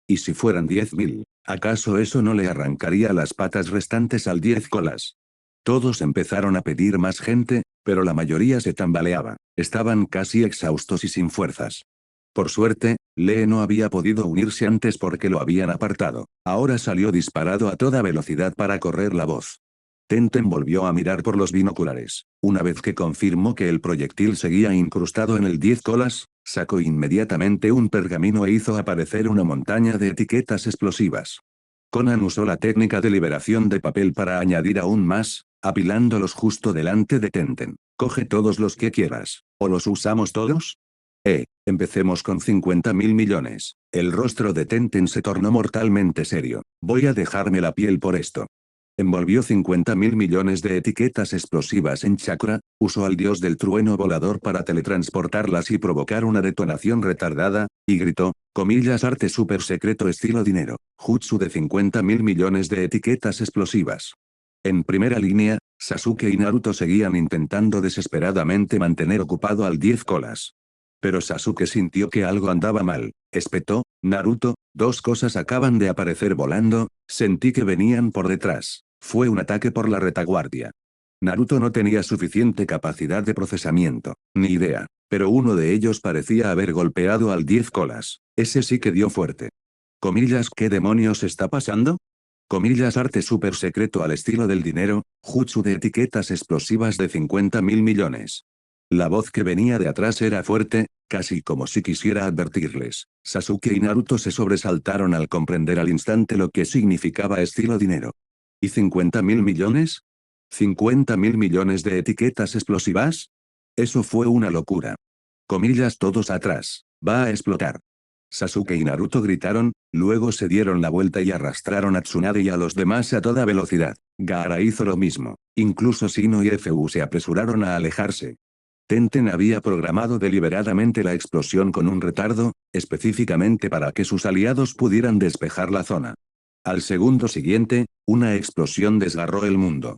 ¿Y si fueran 10.000? ¿Acaso eso no le arrancaría las patas restantes al 10 colas? Todos empezaron a pedir más gente, pero la mayoría se tambaleaba. Estaban casi exhaustos y sin fuerzas. Por suerte, Lee no había podido unirse antes porque lo habían apartado. Ahora salió disparado a toda velocidad para correr la voz. Tenten volvió a mirar por los binoculares. Una vez que confirmó que el proyectil seguía incrustado en el 10 colas, sacó inmediatamente un pergamino e hizo aparecer una montaña de etiquetas explosivas. Conan usó la técnica de liberación de papel para añadir aún más, apilándolos justo delante de Tenten. Coge todos los que quieras. ¿O los usamos todos? Empecemos con 50.000 millones. El rostro de Tenten se tornó mortalmente serio. Voy a dejarme la piel por esto. Envolvió 50.000 millones de etiquetas explosivas en chakra, usó al dios del trueno volador para teletransportarlas y provocar una detonación retardada, y gritó, comillas arte super secreto estilo dinero, jutsu de 50.000 millones de etiquetas explosivas. En primera línea, Sasuke y Naruto seguían intentando desesperadamente mantener ocupado al 10 colas. Pero Sasuke sintió que algo andaba mal. Espetó, Naruto, dos cosas acaban de aparecer volando, sentí que venían por detrás. Fue un ataque por la retaguardia. Naruto no tenía suficiente capacidad de procesamiento, ni idea, pero uno de ellos parecía haber golpeado al 10 colas. Ese sí que dio fuerte. Comillas, ¿qué demonios está pasando? Comillas arte super secreto al estilo del dinero, jutsu de etiquetas explosivas de 50.000 millones. La voz que venía de atrás era fuerte, casi como si quisiera advertirles. Sasuke y Naruto se sobresaltaron al comprender al instante lo que significaba estilo dinero. ¿Y 50.000 millones? ¿50.000 millones de etiquetas explosivas? Eso fue una locura. Comillas todos atrás. Va a explotar. Sasuke y Naruto gritaron, luego se dieron la vuelta y arrastraron a Tsunade y a los demás a toda velocidad. Gaara hizo lo mismo. Incluso Shino y Fu se apresuraron a alejarse. Tenten había programado deliberadamente la explosión con un retardo, específicamente para que sus aliados pudieran despejar la zona. Al segundo siguiente, una explosión desgarró el mundo.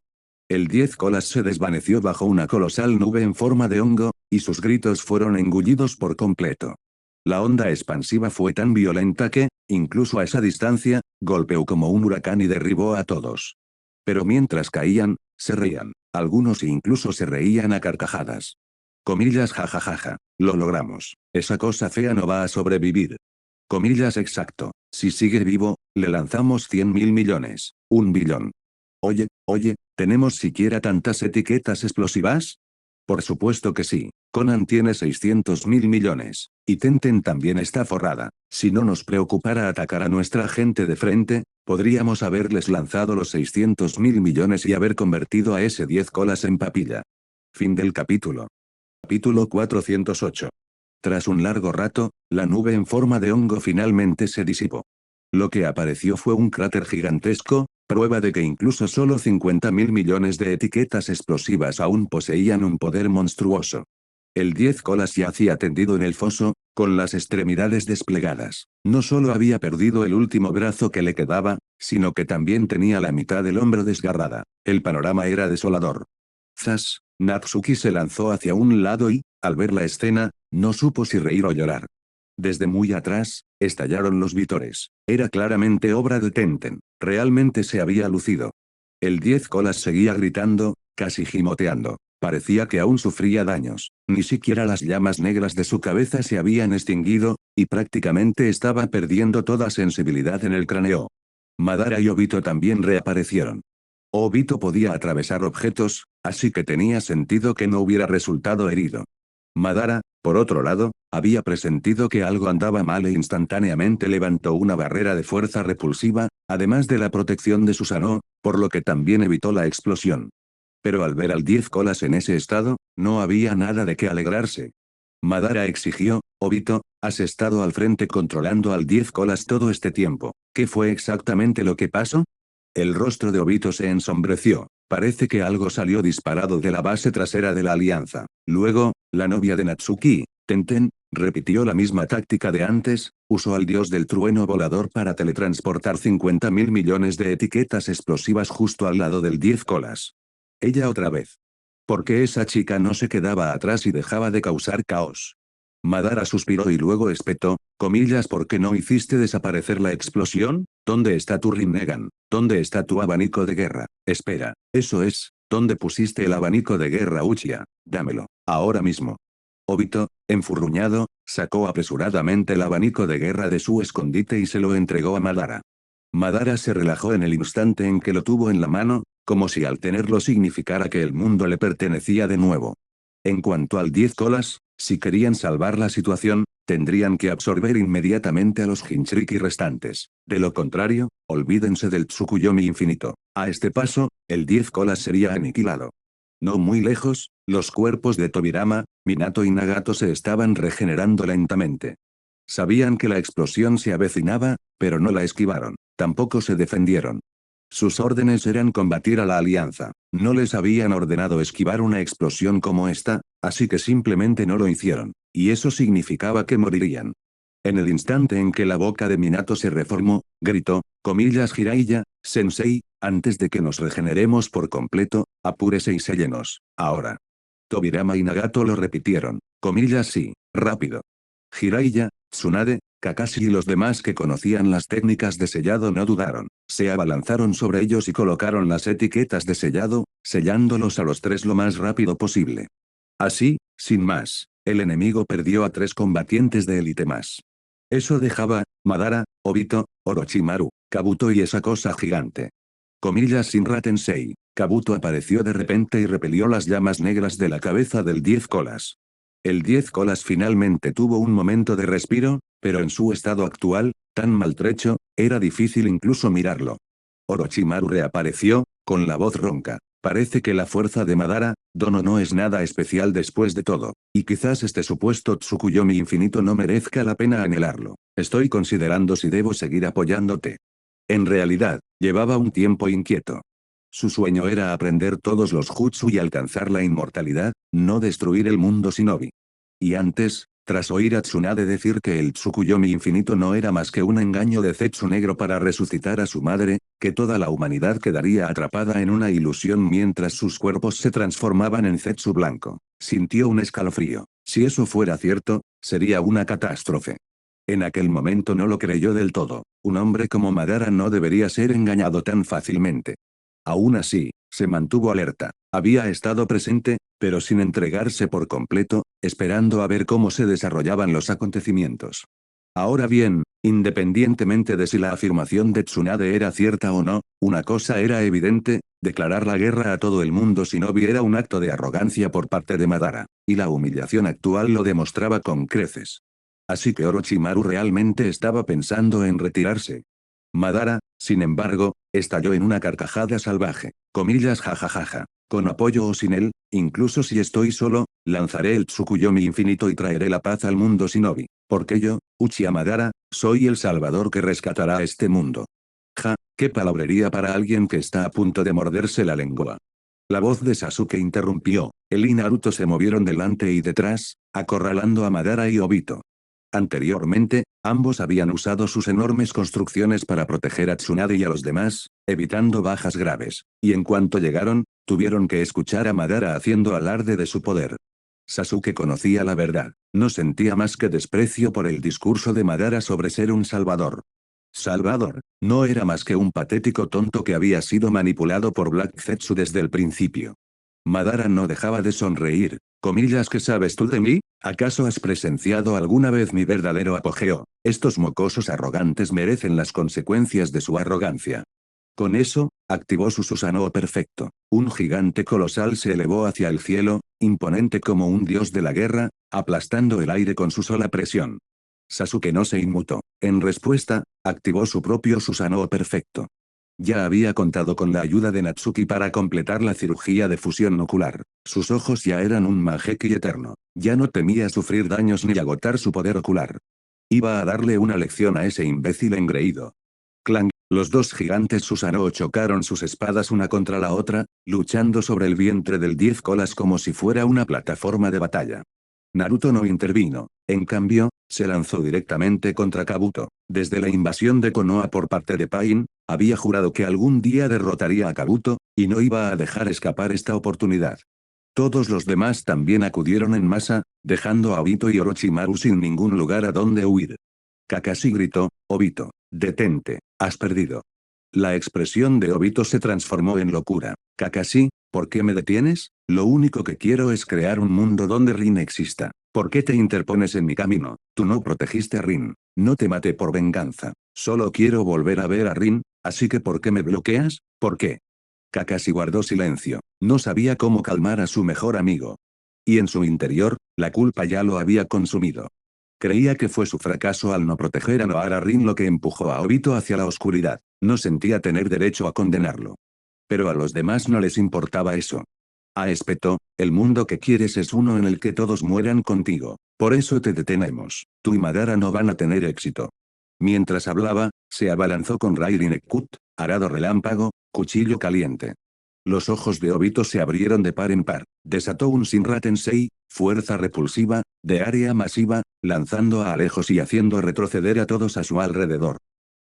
El 10 colas se desvaneció bajo una colosal nube en forma de hongo, y sus gritos fueron engullidos por completo. La onda expansiva fue tan violenta que, incluso a esa distancia, golpeó como un huracán y derribó a todos. Pero mientras caían, se reían. Algunos incluso se reían a carcajadas. Comillas jajajaja, lo logramos. Esa cosa fea no va a sobrevivir. Comillas exacto, si sigue vivo, le lanzamos 100.000 millones, 1 billón. Oye, ¿tenemos siquiera tantas etiquetas explosivas? Por supuesto que sí, Conan tiene 600.000 millones, y Tenten también está forrada. Si no nos preocupara atacar a nuestra gente de frente, podríamos haberles lanzado los 600.000 millones y haber convertido a ese 10 colas en papilla. Fin del capítulo. Capítulo 408. Tras un largo rato, la nube en forma de hongo finalmente se disipó. Lo que apareció fue un cráter gigantesco, prueba de que incluso solo 50.000 millones de etiquetas explosivas aún poseían un poder monstruoso. El 10 colas yacía tendido en el foso, con las extremidades desplegadas. No solo había perdido el último brazo que le quedaba, sino que también tenía la mitad del hombro desgarrada. El panorama era desolador. Zas, Natsuki se lanzó hacia un lado y, al ver la escena, no supo si reír o llorar. Desde muy atrás, estallaron los vítores. Era claramente obra de Tenten. Realmente se había lucido. El 10 colas seguía gritando, casi gimoteando. Parecía que aún sufría daños. Ni siquiera las llamas negras de su cabeza se habían extinguido, y prácticamente estaba perdiendo toda sensibilidad en el cráneo. Madara y Obito también reaparecieron. Obito podía atravesar objetos, así que tenía sentido que no hubiera resultado herido. Madara, por otro lado, había presentido que algo andaba mal e instantáneamente levantó una barrera de fuerza repulsiva, además de la protección de Susanoo, por lo que también evitó la explosión. Pero al ver al 10 colas en ese estado, no había nada de qué alegrarse. Madara exigió, Obito, has estado al frente controlando al 10 colas todo este tiempo, ¿qué fue exactamente lo que pasó? El rostro de Obito se ensombreció. Parece que algo salió disparado de la base trasera de la alianza. Luego, la novia de Natsuki, Tenten, Repitió la misma táctica de antes, usó al dios del trueno volador para teletransportar 50.000 millones de etiquetas explosivas justo al lado del 10 colas. Ella otra vez. ¿Por qué esa chica no se quedaba atrás y dejaba de causar caos? Madara suspiró y luego espetó, comillas, ¿por qué no hiciste desaparecer la explosión? ¿Dónde está tu Rinnegan? ¿Dónde está tu abanico de guerra? Espera, eso es, ¿dónde pusiste el abanico de guerra, Uchiha? Dámelo, ahora mismo. Obito, enfurruñado, sacó apresuradamente el abanico de guerra de su escondite y se lo entregó a Madara. Madara se relajó en el instante en que lo tuvo en la mano, como si al tenerlo significara que el mundo le pertenecía de nuevo. En cuanto al 10 colas, si querían salvar la situación, tendrían que absorber inmediatamente a los Jinchuriki restantes. De lo contrario, olvídense del Tsukuyomi infinito. A este paso, el 10 colas sería aniquilado. No muy lejos, los cuerpos de Tobirama, Minato y Nagato se estaban regenerando lentamente. Sabían que la explosión se avecinaba, pero no la esquivaron, tampoco se defendieron. Sus órdenes eran combatir a la alianza. No les habían ordenado esquivar una explosión como esta, así que simplemente no lo hicieron, y eso significaba que morirían. En el instante en que la boca de Minato se reformó, gritó, comillas, Jiraiya, Sensei, antes de que nos regeneremos por completo, apúrese y séllenos, ahora. Tobirama y Nagato lo repitieron, comillas, sí, rápido. Jiraiya, Tsunade, Kakashi y los demás que conocían las técnicas de sellado no dudaron, se abalanzaron sobre ellos y colocaron las etiquetas de sellado, sellándolos a los tres lo más rápido posible. Así, sin más, el enemigo perdió a 3 combatientes de élite más. Eso dejaba, Madara, Obito, Orochimaru, Kabuto y esa cosa gigante. Comillas, Shinra Tensei. Kabuto apareció de repente y repelió las llamas negras de la cabeza del 10 colas. El 10 colas finalmente tuvo un momento de respiro, pero en su estado actual, tan maltrecho, era difícil incluso mirarlo. Orochimaru reapareció, con la voz ronca. Parece que la fuerza de Madara, Dono no es nada especial después de todo, y quizás este supuesto Tsukuyomi infinito no merezca la pena anhelarlo. Estoy considerando si debo seguir apoyándote. En realidad, llevaba un tiempo inquieto. Su sueño era aprender todos los jutsu y alcanzar la inmortalidad, no destruir el mundo shinobi. Y antes, tras oír a Tsunade decir que el Tsukuyomi infinito no era más que un engaño de Zetsu negro para resucitar a su madre, que toda la humanidad quedaría atrapada en una ilusión mientras sus cuerpos se transformaban en Zetsu blanco, sintió un escalofrío. Si eso fuera cierto, sería una catástrofe. En aquel momento no lo creyó del todo, un hombre como Madara no debería ser engañado tan fácilmente. Aún así, se mantuvo alerta, había estado presente, pero sin entregarse por completo, esperando a ver cómo se desarrollaban los acontecimientos. Ahora bien, independientemente de si la afirmación de Tsunade era cierta o no, una cosa era evidente, declarar la guerra a todo el mundo shinobi era un acto de arrogancia por parte de Madara, y la humillación actual lo demostraba con creces. Así que Orochimaru realmente estaba pensando en retirarse. Madara, sin embargo, estalló en una carcajada salvaje, comillas, jajajaja. Con apoyo o sin él, incluso si estoy solo, lanzaré el Tsukuyomi infinito y traeré la paz al mundo shinobi, porque yo, Uchiha Madara, soy el salvador que rescatará a este mundo. Ja, qué palabrería para alguien que está a punto de morderse la lengua. La voz de Sasuke interrumpió, él y Naruto se movieron delante y detrás, acorralando a Madara y Obito. Anteriormente, ambos habían usado sus enormes construcciones para proteger a Tsunade y a los demás, evitando bajas graves, y en cuanto llegaron, tuvieron que escuchar a Madara haciendo alarde de su poder. Sasuke conocía la verdad, no sentía más que desprecio por el discurso de Madara sobre ser un salvador. Salvador, no era más que un patético tonto que había sido manipulado por Black Zetsu desde el principio. Madara no dejaba de sonreír, comillas, ¿qué sabes tú de mí? ¿Acaso has presenciado alguna vez mi verdadero apogeo? Estos mocosos arrogantes merecen las consecuencias de su arrogancia. Con eso, activó su Susanoo perfecto. Un gigante colosal se elevó hacia el cielo, imponente como un dios de la guerra, aplastando el aire con su sola presión. Sasuke no se inmutó. En respuesta, activó su propio Susanoo perfecto. Ya había contado con la ayuda de Natsuki para completar la cirugía de fusión ocular. Sus ojos ya eran un Mangekyou eterno. Ya no temía sufrir daños ni agotar su poder ocular. Iba a darle una lección a ese imbécil engreído. Clang. Los dos gigantes Susanoo chocaron sus espadas una contra la otra, luchando sobre el vientre del 10 colas como si fuera una plataforma de batalla. Naruto no intervino. En cambio, se lanzó directamente contra Kabuto. Desde la invasión de Konoha por parte de Pain, había jurado que algún día derrotaría a Kabuto, y no iba a dejar escapar esta oportunidad. Todos los demás también acudieron en masa, dejando a Obito y Orochimaru sin ningún lugar a donde huir. Kakashi gritó: «Obito, detente, has perdido». La expresión de Obito se transformó en locura. «Kakashi, ¿por qué me detienes? Lo único que quiero es crear un mundo donde Rin exista. ¿Por qué te interpones en mi camino? Tú no protegiste a Rin. No te maté por venganza. Solo quiero volver a ver a Rin, así que ¿por qué me bloqueas? ¿Por qué?». Kakashi guardó silencio. No sabía cómo calmar a su mejor amigo. Y en su interior, la culpa ya lo había consumido. Creía que fue su fracaso al no proteger a Noara Rin lo que empujó a Obito hacia la oscuridad. No sentía tener derecho a condenarlo. Pero a los demás no les importaba eso. A espeto, el mundo que quieres es uno en el que todos mueran contigo. Por eso te detenemos. Tú y Madara no van a tener éxito. Mientras hablaba, se abalanzó con Raiden Ekkut, arado relámpago, cuchillo caliente. Los ojos de Obito se abrieron de par en par. Desató un Shinra Tensei, fuerza repulsiva, de área masiva, lanzando a lejos y haciendo retroceder a todos a su alrededor.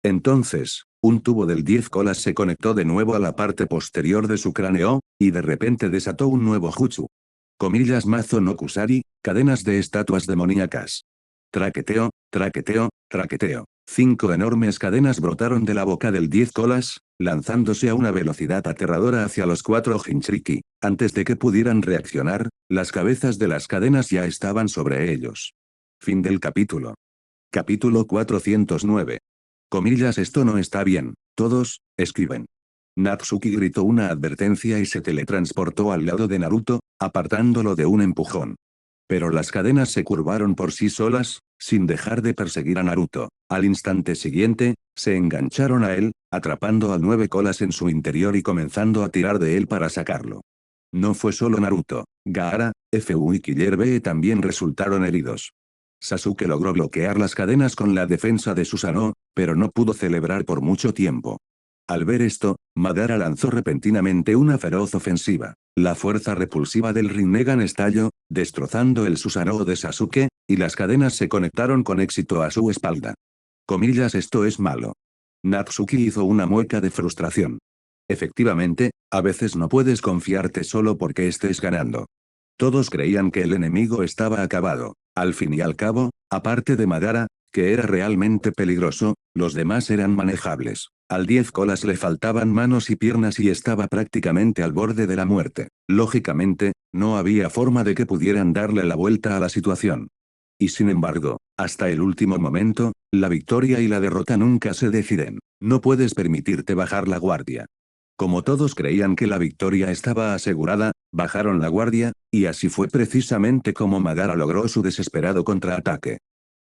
Entonces, un tubo del 10 colas se conectó de nuevo a la parte posterior de su cráneo, y de repente desató un nuevo jutsu. Comillas Mazo no Kusari, cadenas de estatuas demoníacas. Traqueteo, traqueteo, traqueteo. 5 enormes cadenas brotaron de la boca del 10 colas, lanzándose a una velocidad aterradora hacia los 4 Jinchuriki. Antes de que pudieran reaccionar, las cabezas de las cadenas ya estaban sobre ellos. Fin del capítulo. Capítulo 409. Comillas Esto no está bien, todos, escriben. Natsuki gritó una advertencia y se teletransportó al lado de Naruto, apartándolo de un empujón. Pero las cadenas se curvaron por sí solas, sin dejar de perseguir a Naruto. Al instante siguiente, se engancharon a él, atrapando al 9 colas en su interior y comenzando a tirar de él para sacarlo. No fue solo Naruto, Gaara, Fu y Killer Bee también resultaron heridos. Sasuke logró bloquear las cadenas con la defensa de Susanoo, pero no pudo celebrar por mucho tiempo. Al ver esto, Madara lanzó repentinamente una feroz ofensiva. La fuerza repulsiva del Rinnegan estalló, destrozando el Susanoo de Sasuke, y las cadenas se conectaron con éxito a su espalda. Comillas Esto es malo. Natsuki hizo una mueca de frustración. Efectivamente, a veces no puedes confiarte solo porque estés ganando. Todos creían que el enemigo estaba acabado. Al fin y al cabo, aparte de Madara, que era realmente peligroso, los demás eran manejables. Al 10 colas le faltaban manos y piernas y estaba prácticamente al borde de la muerte. Lógicamente, no había forma de que pudieran darle la vuelta a la situación. Y sin embargo, hasta el último momento, la victoria y la derrota nunca se deciden. No puedes permitirte bajar la guardia. Como todos creían que la victoria estaba asegurada, bajaron la guardia, y así fue precisamente como Madara logró su desesperado contraataque.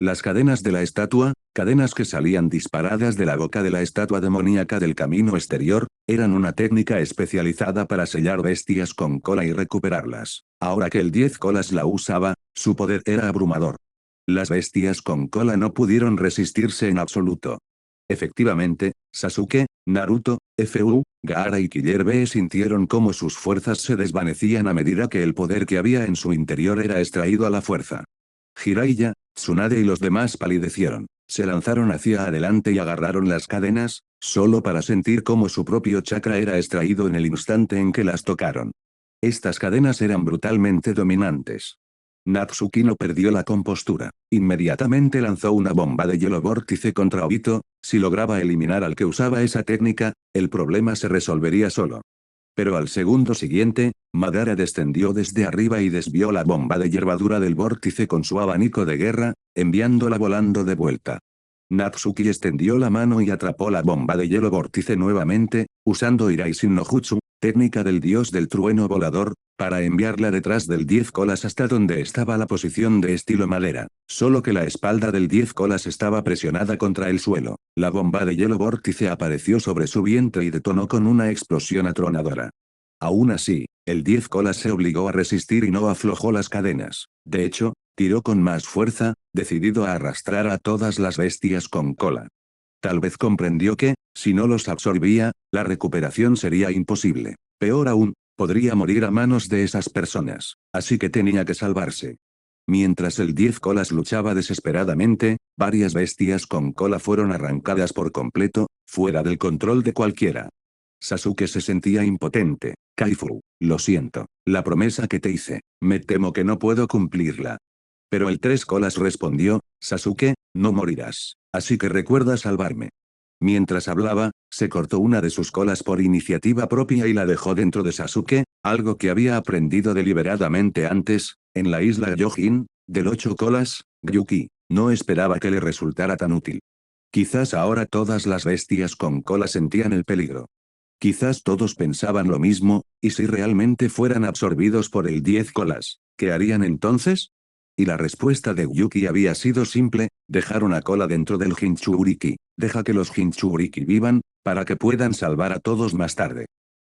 Las cadenas de la estatua, cadenas que salían disparadas de la boca de la estatua demoníaca del camino exterior, eran una técnica especializada para sellar bestias con cola y recuperarlas. Ahora que el 10 colas la usaba, su poder era abrumador. Las bestias con cola no pudieron resistirse en absoluto. Efectivamente, Sasuke, Naruto, Fu, Gaara y Killer Bee sintieron cómo sus fuerzas se desvanecían a medida que el poder que había en su interior era extraído a la fuerza. Jiraiya, Tsunade y los demás palidecieron. Se lanzaron hacia adelante y agarraron las cadenas, solo para sentir cómo su propio chakra era extraído en el instante en que las tocaron. Estas cadenas eran brutalmente dominantes. Natsuki no perdió la compostura. Inmediatamente lanzó una bomba de hielo vórtice contra Obito. Si lograba eliminar al que usaba esa técnica, el problema se resolvería solo. Pero al segundo siguiente, Madara descendió desde arriba y desvió la bomba de hierbadura del vórtice con su abanico de guerra, enviándola volando de vuelta. Natsuki extendió la mano y atrapó la bomba de hielo vórtice nuevamente, usando Iraishin no Jutsu, técnica del dios del trueno volador, para enviarla detrás del 10 colas hasta donde estaba la posición de estilo madera. Solo que la espalda del 10 colas estaba presionada contra el suelo. La bomba de hielo vórtice apareció sobre su vientre y detonó con una explosión atronadora. Aún así, el 10 colas se obligó a resistir y no aflojó las cadenas. De hecho, tiró con más fuerza, decidido a arrastrar a todas las bestias con cola. Tal vez comprendió que, si no los absorbía, la recuperación sería imposible. Peor aún, podría morir a manos de esas personas. Así que tenía que salvarse. Mientras el 10 colas luchaba desesperadamente, varias bestias con cola fueron arrancadas por completo, fuera del control de cualquiera. Sasuke se sentía impotente. Kaifu, lo siento, la promesa que te hice, me temo que no puedo cumplirla. Pero el 3 colas respondió, Sasuke, no morirás, así que recuerda salvarme. Mientras hablaba, se cortó una de sus colas por iniciativa propia y la dejó dentro de Sasuke, algo que había aprendido deliberadamente antes, en la isla Gyojin, del 8 colas, Gyuki. No esperaba que le resultara tan útil. Quizás ahora todas las bestias con cola sentían el peligro. Quizás todos pensaban lo mismo, y si realmente fueran absorbidos por el 10 colas, ¿qué harían entonces? Y la respuesta de Gyuki había sido simple, dejar una cola dentro del Jinchuriki, deja que los Jinchuriki vivan, para que puedan salvar a todos más tarde.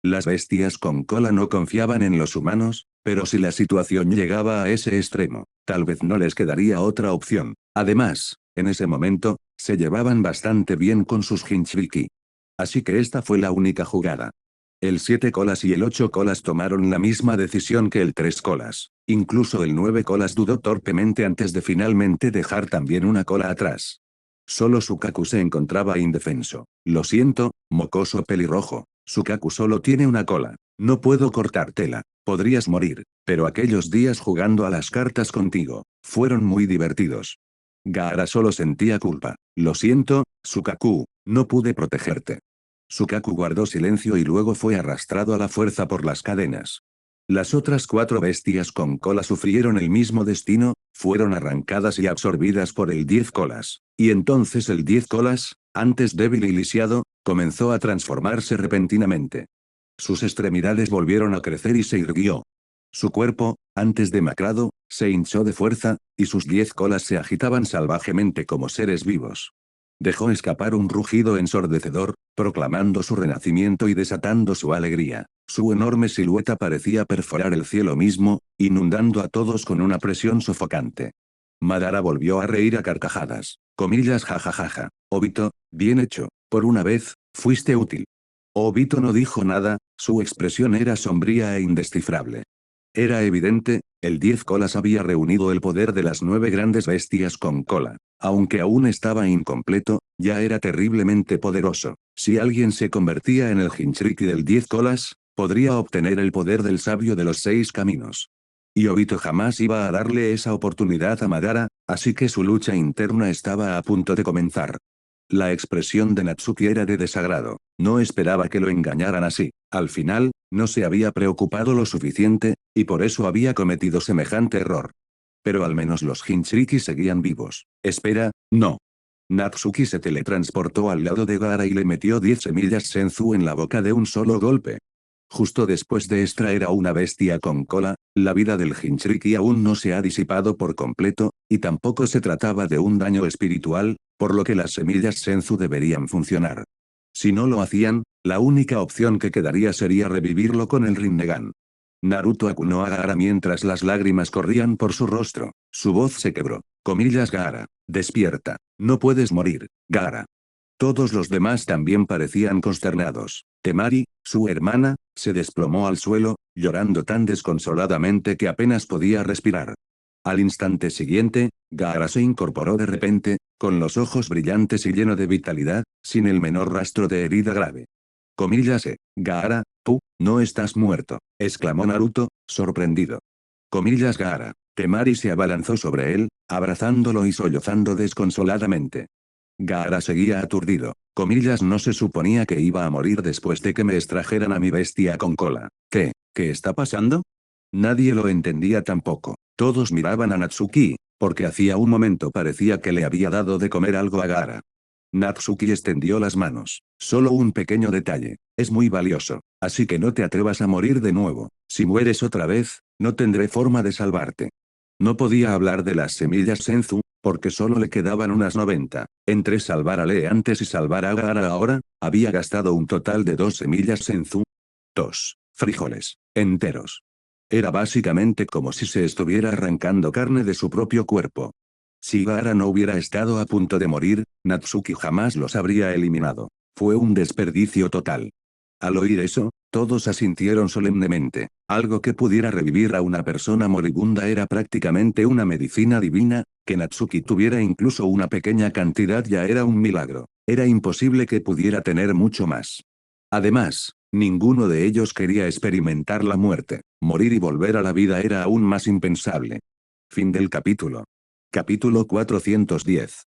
Las bestias con cola no confiaban en los humanos, pero si la situación llegaba a ese extremo, tal vez no les quedaría otra opción. Además, en ese momento, se llevaban bastante bien con sus Jinchuriki. Así que esta fue la única jugada. El 7 colas y el 8 colas tomaron la misma decisión que el 3 colas. Incluso el 9 colas dudó torpemente antes de finalmente dejar también una cola atrás. Solo Sukaku se encontraba indefenso. Lo siento, mocoso pelirrojo. Sukaku solo tiene una cola. No puedo cortártela. Podrías morir. Pero aquellos días jugando a las cartas contigo, fueron muy divertidos. Gaara solo sentía culpa. Lo siento, Sukaku, no pude protegerte. Sukaku guardó silencio y luego fue arrastrado a la fuerza por las cadenas. Las otras 4 bestias con cola sufrieron el mismo destino, fueron arrancadas y absorbidas por el 10 colas. Y entonces el 10 colas, antes débil y lisiado, comenzó a transformarse repentinamente. Sus extremidades volvieron a crecer y se irguió. Su cuerpo, antes demacrado, se hinchó de fuerza, y sus 10 colas se agitaban salvajemente como seres vivos. Dejó escapar un rugido ensordecedor, proclamando su renacimiento y desatando su alegría. Su enorme silueta parecía perforar el cielo mismo, inundando a todos con una presión sofocante. Madara volvió a reír a carcajadas. Comillas jajajaja. Obito, bien hecho, por una vez, fuiste útil. Obito no dijo nada, su expresión era sombría e indescifrable. Era evidente, el 10 colas había reunido el poder de las 9 grandes bestias con cola. Aunque aún estaba incompleto, ya era terriblemente poderoso. Si alguien se convertía en el Jinchuriki del 10 colas, podría obtener el poder del sabio de los 6 caminos. Y Obito jamás iba a darle esa oportunidad a Madara, así que su lucha interna estaba a punto de comenzar. La expresión de Natsuki era de desagrado. No esperaba que lo engañaran así. Al final, no se había preocupado lo suficiente, y por eso había cometido semejante error. Pero al menos los Jinchuriki seguían vivos. Espera, no. Natsuki se teletransportó al lado de Gaara y le metió 10 semillas Senzu en la boca de un solo golpe. Justo después de extraer a una bestia con cola, la vida del Jinchuriki aún no se ha disipado por completo, y tampoco se trataba de un daño espiritual, por lo que las semillas Senzu deberían funcionar. Si no lo hacían, la única opción que quedaría sería revivirlo con el Rinnegan. Naruto acunó a Gaara mientras las lágrimas corrían por su rostro. Su voz se quebró. Comillas Gaara, despierta. No puedes morir, Gaara. Todos los demás también parecían consternados. Temari, su hermana, se desplomó al suelo, llorando tan desconsoladamente que apenas podía respirar. Al instante siguiente, Gaara se incorporó de repente, con los ojos brillantes y lleno de vitalidad, sin el menor rastro de herida grave. Comillas Gaara, tú, no estás muerto, exclamó Naruto, sorprendido. Comillas Gaara. Temari se abalanzó sobre él, abrazándolo y sollozando desconsoladamente. Gaara seguía aturdido. Comillas no se suponía que iba a morir después de que me extrajeran a mi bestia con cola. ¿Qué está pasando? Nadie lo entendía tampoco. Todos miraban a Natsuki, porque hacía un momento parecía que le había dado de comer algo a Gaara. Natsuki extendió las manos. Solo un pequeño detalle. Es muy valioso. Así que no te atrevas a morir de nuevo. Si mueres otra vez, no tendré forma de salvarte. No podía hablar de las semillas Senzu, porque solo le quedaban unas 90. Entre salvar a Lee antes y salvar a Gaara ahora, había gastado un total de 2 semillas Senzu. 2 frijoles enteros. Era básicamente como si se estuviera arrancando carne de su propio cuerpo. Si Gaara no hubiera estado a punto de morir, Natsuki jamás los habría eliminado. Fue un desperdicio total. Al oír eso, Todos asintieron solemnemente. Algo que pudiera revivir a una persona moribunda era prácticamente una medicina divina, que Natsuki tuviera incluso una pequeña cantidad ya era un milagro. Era imposible que pudiera tener mucho más. Además, ninguno de ellos quería experimentar la muerte. Morir y volver a la vida era aún más impensable. Fin del capítulo. Capítulo 410.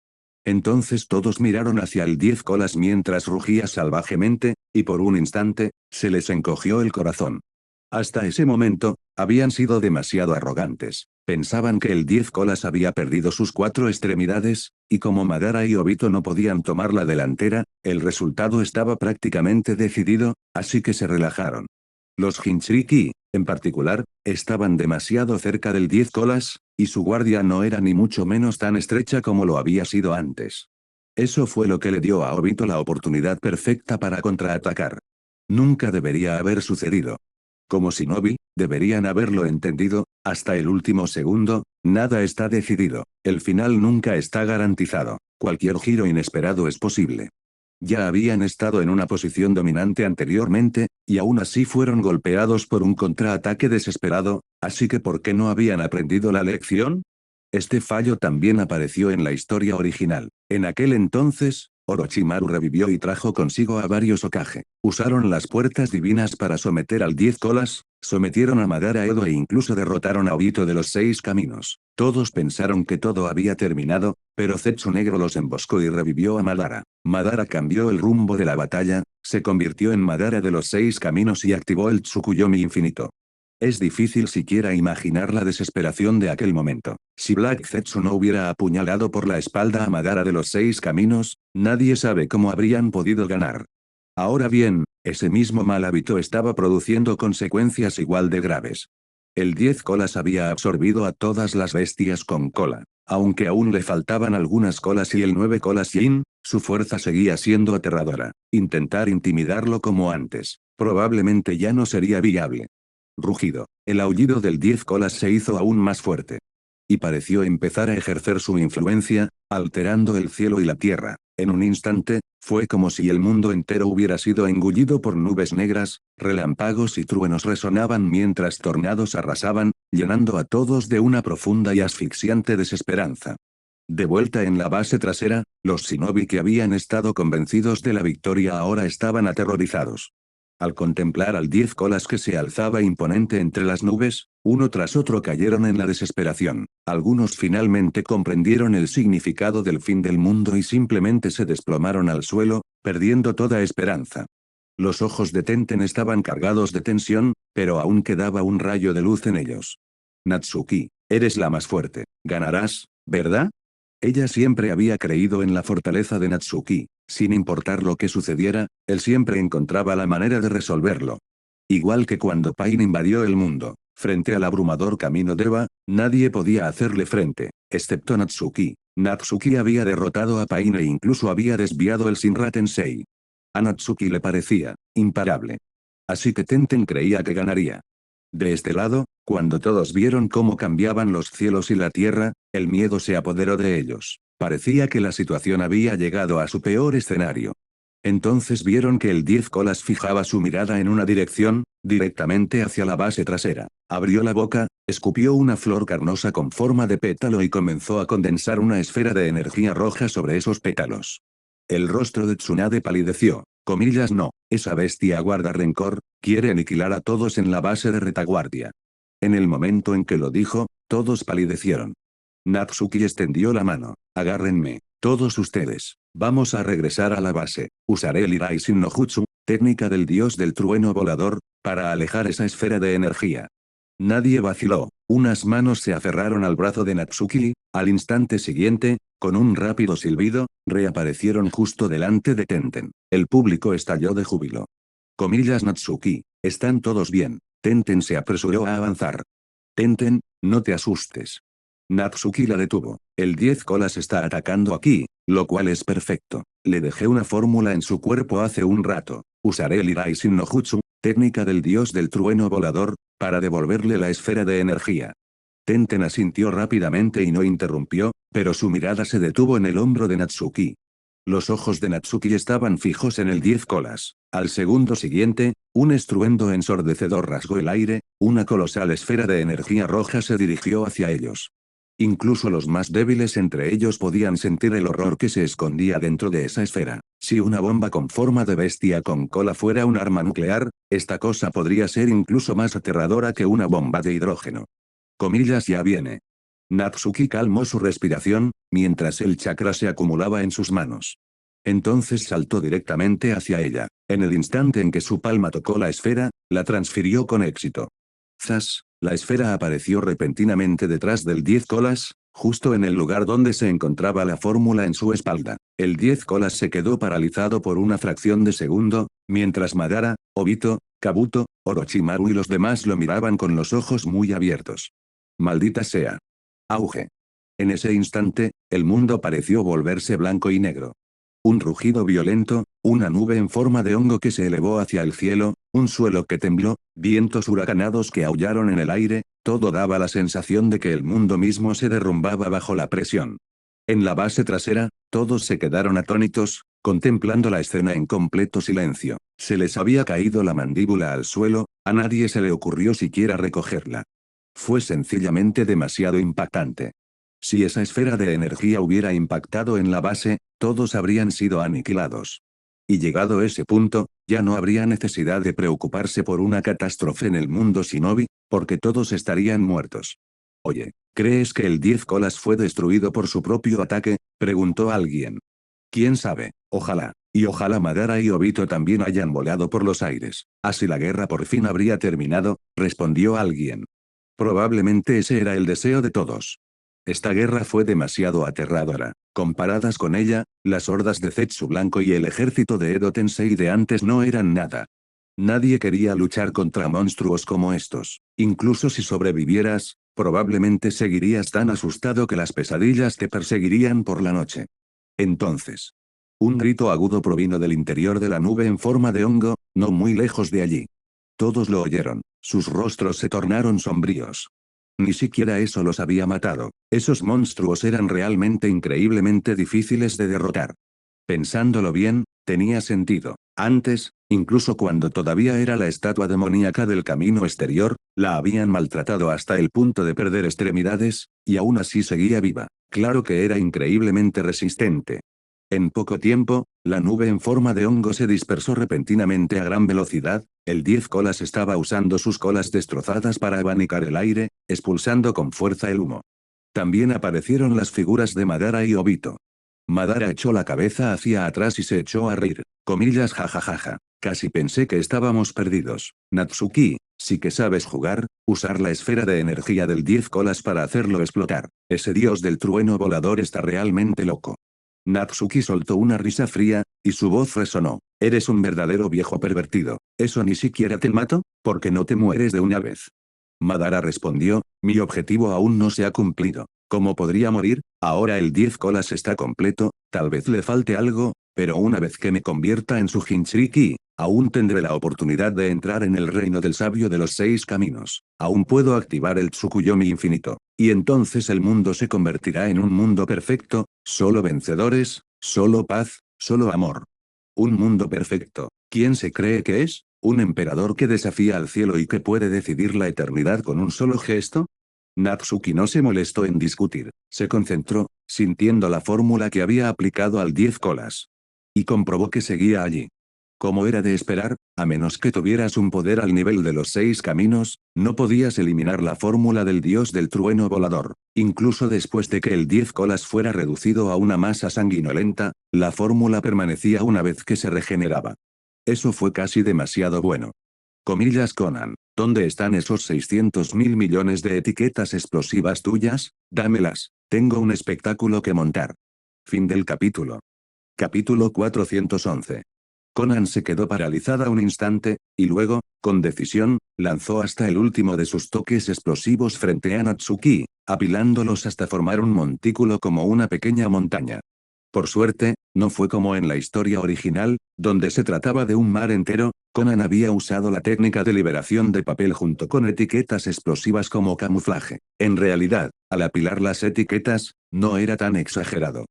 Entonces todos miraron hacia el 10 colas mientras rugía salvajemente, y por un instante, se les encogió el corazón. Hasta ese momento, habían sido demasiado arrogantes. Pensaban que el 10 colas había perdido sus 4 extremidades, y como Madara y Obito no podían tomar la delantera, el resultado estaba prácticamente decidido, así que se relajaron. Los Jinchuriki, en particular, estaban demasiado cerca del 10 colas, y su guardia no era ni mucho menos tan estrecha como lo había sido antes. Eso fue lo que le dio a Obito la oportunidad perfecta para contraatacar. Nunca debería haber sucedido. Como Shinobi, deberían haberlo entendido, hasta el último segundo, nada está decidido, el final nunca está garantizado, cualquier giro inesperado es posible. Ya habían estado en una posición dominante anteriormente, y aún así fueron golpeados por un contraataque desesperado, así que ¿por qué no habían aprendido la lección? Este fallo también apareció en la historia original. En aquel entonces, Orochimaru revivió y trajo consigo a varios Hokage. Usaron las puertas divinas para someter al 10 colas, sometieron a Madara Edo e incluso derrotaron a Obito de los 6 caminos. Todos pensaron que todo había terminado, pero Zetsu Negro los emboscó y revivió a Madara. Madara cambió el rumbo de la batalla, se convirtió en Madara de los 6 caminos y activó el Tsukuyomi infinito. Es difícil siquiera imaginar la desesperación de aquel momento. Si Black Zetsu no hubiera apuñalado por la espalda a Madara de los 6 caminos, nadie sabe cómo habrían podido ganar. Ahora bien, ese mismo mal hábito estaba produciendo consecuencias igual de graves. El 10 colas había absorbido a todas las bestias con cola. Aunque aún le faltaban algunas colas y el 9 colas Yin, su fuerza seguía siendo aterradora. Intentar intimidarlo como antes, probablemente ya no sería viable. Rugido. El aullido del 10 colas se hizo aún más fuerte. Y pareció empezar a ejercer su influencia, alterando el cielo y la tierra. En un instante, fue como si el mundo entero hubiera sido engullido por nubes negras, relámpagos y truenos resonaban mientras tornados arrasaban, llenando a todos de una profunda y asfixiante desesperanza. De vuelta en la base trasera, los shinobi que habían estado convencidos de la victoria ahora estaban aterrorizados. Al contemplar al 10 colas que se alzaba imponente entre las nubes, uno tras otro cayeron en la desesperación. Algunos finalmente comprendieron el significado del fin del mundo y simplemente se desplomaron al suelo, perdiendo toda esperanza. Los ojos de Tenten estaban cargados de tensión, pero aún quedaba un rayo de luz en ellos. Natsuki, eres la más fuerte. Ganarás, ¿verdad? Ella siempre había creído en la fortaleza de Natsuki. Sin importar lo que sucediera, él siempre encontraba la manera de resolverlo. Igual que cuando Pain invadió el mundo, frente al abrumador camino de Eva, nadie podía hacerle frente, excepto Natsuki. Natsuki había derrotado a Pain e incluso había desviado el Shinra Tensei. A Natsuki le parecía imparable. Así que Tenten creía que ganaría. De este lado, cuando todos vieron cómo cambiaban los cielos y la tierra, el miedo se apoderó de ellos. Parecía que la situación había llegado a su peor escenario. Entonces vieron que el 10 colas fijaba su mirada en una dirección, directamente hacia la base trasera. Abrió la boca, escupió una flor carnosa con forma de pétalo y comenzó a condensar una esfera de energía roja sobre esos pétalos. El rostro de Tsunade palideció. Comillas no, esa bestia guarda rencor, quiere aniquilar a todos en la base de retaguardia. En el momento en que lo dijo, todos palidecieron. Natsuki extendió la mano. Agárrenme, todos ustedes. Vamos a regresar a la base. Usaré el Iraishin no Jutsu, técnica del dios del trueno volador, para alejar esa esfera de energía. Nadie vaciló. Unas manos se aferraron al brazo de Natsuki, al instante siguiente, con un rápido silbido, reaparecieron justo delante de Tenten. El público estalló de júbilo. Comillas Natsuki, están todos bien. Tenten se apresuró a avanzar. Tenten, no te asustes. Natsuki la detuvo. El 10 colas está atacando aquí, lo cual es perfecto. Le dejé una fórmula en su cuerpo hace un rato. Usaré el Iraishin no Jutsu, técnica del dios del trueno volador, para devolverle la esfera de energía. Tenten asintió rápidamente y no interrumpió, pero su mirada se detuvo en el hombro de Natsuki. Los ojos de Natsuki estaban fijos en el 10 colas. Al segundo siguiente, un estruendo ensordecedor rasgó el aire, una colosal esfera de energía roja se dirigió hacia ellos. Incluso los más débiles entre ellos podían sentir el horror que se escondía dentro de esa esfera. Si una bomba con forma de bestia con cola fuera un arma nuclear, esta cosa podría ser incluso más aterradora que una bomba de hidrógeno. Comillas, ya viene. Natsuki calmó su respiración, mientras el chakra se acumulaba en sus manos. Entonces saltó directamente hacia ella. En el instante en que su palma tocó la esfera, la transfirió con éxito. Zas, la esfera apareció repentinamente detrás del 10 colas, justo en el lugar donde se encontraba la fórmula en su espalda. El 10 colas se quedó paralizado por una fracción de segundo, mientras Madara, Obito, Kabuto, Orochimaru y los demás lo miraban con los ojos muy abiertos. Maldita sea. Auge. En ese instante, el mundo pareció volverse blanco y negro. Un rugido violento, una nube en forma de hongo que se elevó hacia el cielo, un suelo que tembló, vientos huracanados que aullaron en el aire, todo daba la sensación de que el mundo mismo se derrumbaba bajo la presión. En la base trasera, todos se quedaron atónitos, contemplando la escena en completo silencio. Se les había caído la mandíbula al suelo, a nadie se le ocurrió siquiera recogerla. Fue sencillamente demasiado impactante. Si esa esfera de energía hubiera impactado en la base, todos habrían sido aniquilados. Y llegado ese punto, ya no habría necesidad de preocuparse por una catástrofe en el mundo shinobi, porque todos estarían muertos. Oye, ¿crees que el 10 colas fue destruido por su propio ataque?, preguntó alguien. ¿Quién sabe? Ojalá. Y ojalá Madara y Obito también hayan volado por los aires. Así la guerra por fin habría terminado, respondió alguien. Probablemente ese era el deseo de todos. Esta guerra fue demasiado aterradora. Comparadas con ella, las hordas de Zetsu Blanco y el ejército de Edo Tensei de antes no eran nada. Nadie quería luchar contra monstruos como estos. Incluso si sobrevivieras, probablemente seguirías tan asustado que las pesadillas te perseguirían por la noche. Entonces. Un grito agudo provino del interior de la nube en forma de hongo, no muy lejos de allí. Todos lo oyeron. Sus rostros se tornaron sombríos. Ni siquiera eso los había matado. Esos monstruos eran realmente increíblemente difíciles de derrotar. Pensándolo bien, tenía sentido. Antes, incluso cuando todavía era la estatua demoníaca del camino exterior, la habían maltratado hasta el punto de perder extremidades, y aún así seguía viva. Claro que era increíblemente resistente. En poco tiempo, la nube en forma de hongo se dispersó repentinamente a gran velocidad, el 10 colas estaba usando sus colas destrozadas para abanicar el aire, expulsando con fuerza el humo. También aparecieron las figuras de Madara y Obito. Madara echó la cabeza hacia atrás y se echó a reír. Comillas, jajajaja. Casi pensé que estábamos perdidos. Natsuki, sí que sabes jugar, usar la esfera de energía del 10 colas para hacerlo explotar. Ese dios del trueno volador está realmente loco. Natsuki soltó una risa fría, y su voz resonó. Eres un verdadero viejo pervertido. ¿Eso ni siquiera te mato? ¿Por qué no te mueres de una vez? Madara respondió, mi objetivo aún no se ha cumplido. ¿Cómo podría morir? Ahora el 10 colas está completo, tal vez le falte algo, pero una vez que me convierta en su Jinchuriki, aún tendré la oportunidad de entrar en el reino del sabio de los 6 caminos. Aún puedo activar el Tsukuyomi infinito. Y entonces el mundo se convertirá en un mundo perfecto, solo vencedores, solo paz, solo amor. Un mundo perfecto. ¿Quién se cree que es? ¿Un emperador que desafía al cielo y que puede decidir la eternidad con un solo gesto? Natsuki no se molestó en discutir, se concentró, sintiendo la fórmula que había aplicado al 10 colas. Y comprobó que seguía allí. Como era de esperar, a menos que tuvieras un poder al nivel de los 6 caminos, no podías eliminar la fórmula del dios del trueno volador. Incluso después de que el 10 colas fuera reducido a una masa sanguinolenta, la fórmula permanecía una vez que se regeneraba. Eso fue casi demasiado bueno. Comillas Conan, ¿dónde están esos 600.000 millones de etiquetas explosivas tuyas? Dámelas, tengo un espectáculo que montar. Fin del capítulo. Capítulo 411. Conan se quedó paralizada un instante, y luego, con decisión, lanzó hasta el último de sus toques explosivos frente a Natsuki, apilándolos hasta formar un montículo como una pequeña montaña. Por suerte, no fue como en la historia original, donde se trataba de un mar entero. Conan había usado la técnica de liberación de papel junto con etiquetas explosivas como camuflaje. En realidad, al apilar las etiquetas, no era tan exagerado.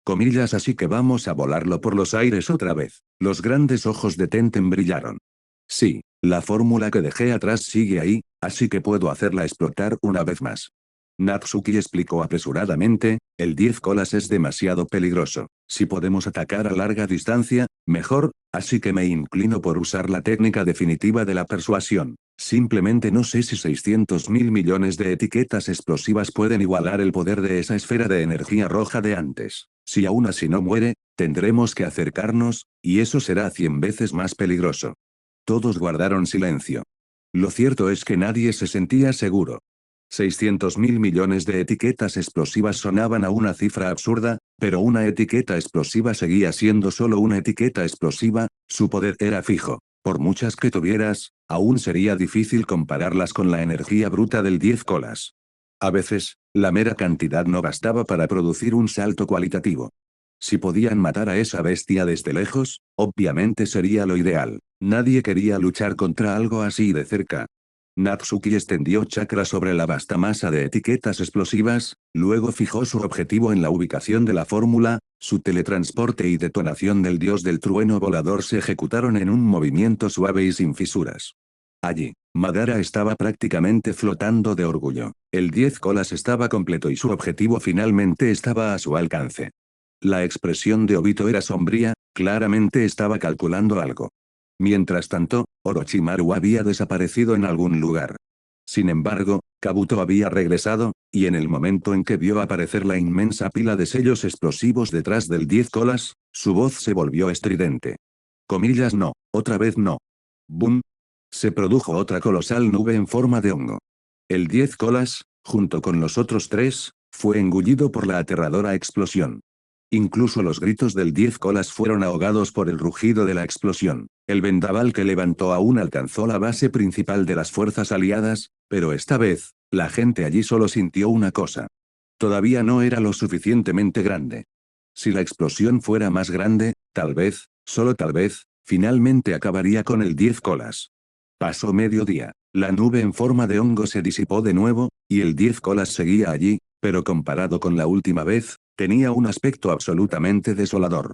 Comillas, así que vamos a volarlo por los aires otra vez. Los grandes ojos de Tenten brillaron. Sí, la fórmula que dejé atrás sigue ahí, así que puedo hacerla explotar una vez más. Natsuki explicó apresuradamente, el 10 colas es demasiado peligroso. Si podemos atacar a larga distancia, mejor, así que me inclino por usar la técnica definitiva de la persuasión. Simplemente no sé si 600.000 millones de etiquetas explosivas pueden igualar el poder de esa esfera de energía roja de antes. Si aún así no muere, tendremos que acercarnos, y eso será 100 veces más peligroso. Todos guardaron silencio. Lo cierto es que nadie se sentía seguro. 600.000 millones de etiquetas explosivas sonaban a una cifra absurda, pero una etiqueta explosiva seguía siendo solo una etiqueta explosiva, su poder era fijo. Por muchas que tuvieras, aún sería difícil compararlas con la energía bruta del 10 colas. A veces, la mera cantidad no bastaba para producir un salto cualitativo. Si podían matar a esa bestia desde lejos, obviamente sería lo ideal. Nadie quería luchar contra algo así de cerca. Natsuki extendió chakra sobre la vasta masa de etiquetas explosivas, luego fijó su objetivo en la ubicación de la fórmula, su teletransporte y detonación del dios del trueno volador se ejecutaron en un movimiento suave y sin fisuras. Allí, Madara estaba prácticamente flotando de orgullo. El 10 colas estaba completo y su objetivo finalmente estaba a su alcance. La expresión de Obito era sombría, claramente estaba calculando algo. Mientras tanto, Orochimaru había desaparecido en algún lugar. Sin embargo, Kabuto había regresado, y en el momento en que vio aparecer la inmensa pila de sellos explosivos detrás del 10 colas, su voz se volvió estridente. Comillas no, otra vez no. ¡Bum! Se produjo otra colosal nube en forma de hongo. El 10 colas, junto con los otros tres, fue engullido por la aterradora explosión. Incluso los gritos del 10 colas fueron ahogados por el rugido de la explosión. El vendaval que levantó aún alcanzó la base principal de las fuerzas aliadas, pero esta vez, la gente allí solo sintió una cosa. Todavía no era lo suficientemente grande. Si la explosión fuera más grande, tal vez, solo tal vez, finalmente acabaría con el 10 colas. Pasó mediodía. La nube en forma de hongo se disipó de nuevo, y el 10 colas seguía allí, pero comparado con la última vez, tenía un aspecto absolutamente desolador.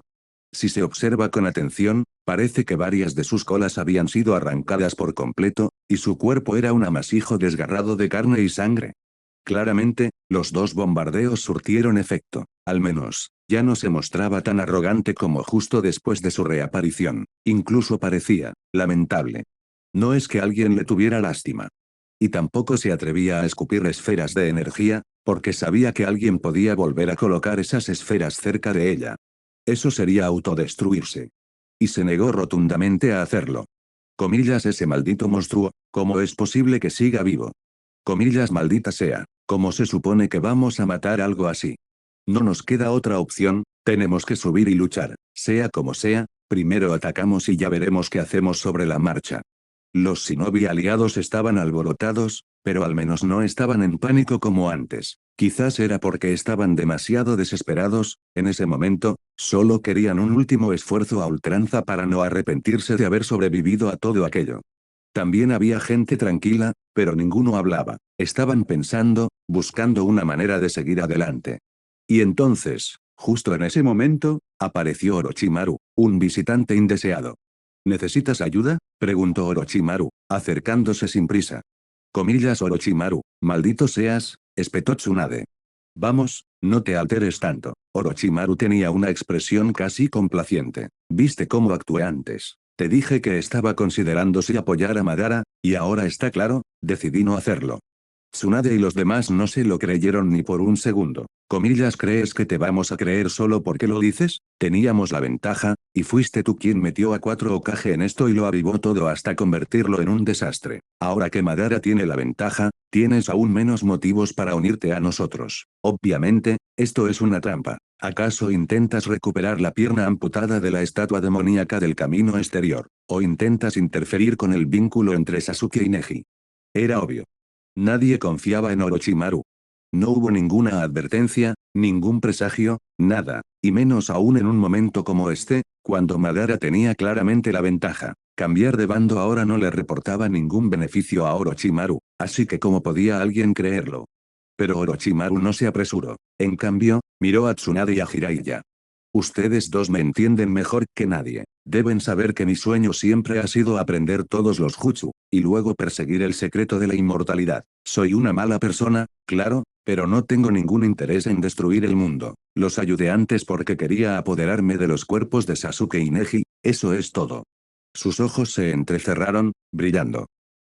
Si se observa con atención, parece que varias de sus colas habían sido arrancadas por completo, y su cuerpo era un amasijo desgarrado de carne y sangre. Claramente, los dos bombardeos surtieron efecto. Al menos, ya no se mostraba tan arrogante como justo después de su reaparición. Incluso parecía lamentable. No es que alguien le tuviera lástima. Y tampoco se atrevía a escupir esferas de energía, porque sabía que alguien podía volver a colocar esas esferas cerca de ella. Eso sería autodestruirse. Y se negó rotundamente a hacerlo. Comillas, ese maldito monstruo, ¿cómo es posible que siga vivo? Comillas, maldita sea, ¿cómo se supone que vamos a matar algo así? No nos queda otra opción, tenemos que subir y luchar, sea como sea, primero atacamos y ya veremos qué hacemos sobre la marcha. Los shinobi aliados estaban alborotados, pero al menos no estaban en pánico como antes. Quizás era porque estaban demasiado desesperados, en ese momento, solo querían un último esfuerzo a ultranza para no arrepentirse de haber sobrevivido a todo aquello. También había gente tranquila, pero ninguno hablaba. Estaban pensando, buscando una manera de seguir adelante. Y entonces, justo en ese momento, apareció Orochimaru, un visitante indeseado. ¿Necesitas ayuda?, preguntó Orochimaru, acercándose sin prisa. Comillas, Orochimaru, maldito seas, espetó Tsunade. Vamos, no te alteres tanto. Orochimaru tenía una expresión casi complaciente. ¿Viste cómo actué antes? Te dije que estaba considerando si apoyar a Madara, y ahora está claro, decidí no hacerlo. Tsunade y los demás no se lo creyeron ni por un segundo. Comillas, ¿crees que te vamos a creer solo porque lo dices? Teníamos la ventaja, y fuiste tú quien metió a 4 Hokage en esto y lo avivó todo hasta convertirlo en un desastre. Ahora que Madara tiene la ventaja, tienes aún menos motivos para unirte a nosotros. Obviamente, esto es una trampa. ¿Acaso intentas recuperar la pierna amputada de la estatua demoníaca del camino exterior? ¿O intentas interferir con el vínculo entre Sasuke y Neji? Era obvio. Nadie confiaba en Orochimaru. No hubo ninguna advertencia, ningún presagio, nada, y menos aún en un momento como este, cuando Madara tenía claramente la ventaja. Cambiar de bando ahora no le reportaba ningún beneficio a Orochimaru, así que ¿cómo podía alguien creerlo? Pero Orochimaru no se apresuró. En cambio, miró a Tsunade y a Jiraiya. Ustedes dos me entienden mejor que nadie. Deben saber que mi sueño siempre ha sido aprender todos los jutsu, y luego perseguir el secreto de la inmortalidad. Soy una mala persona, claro, pero no tengo ningún interés en destruir el mundo. Los ayudé antes porque quería apoderarme de los cuerpos de Sasuke y Neji, eso es todo. Sus ojos se entrecerraron, brillando.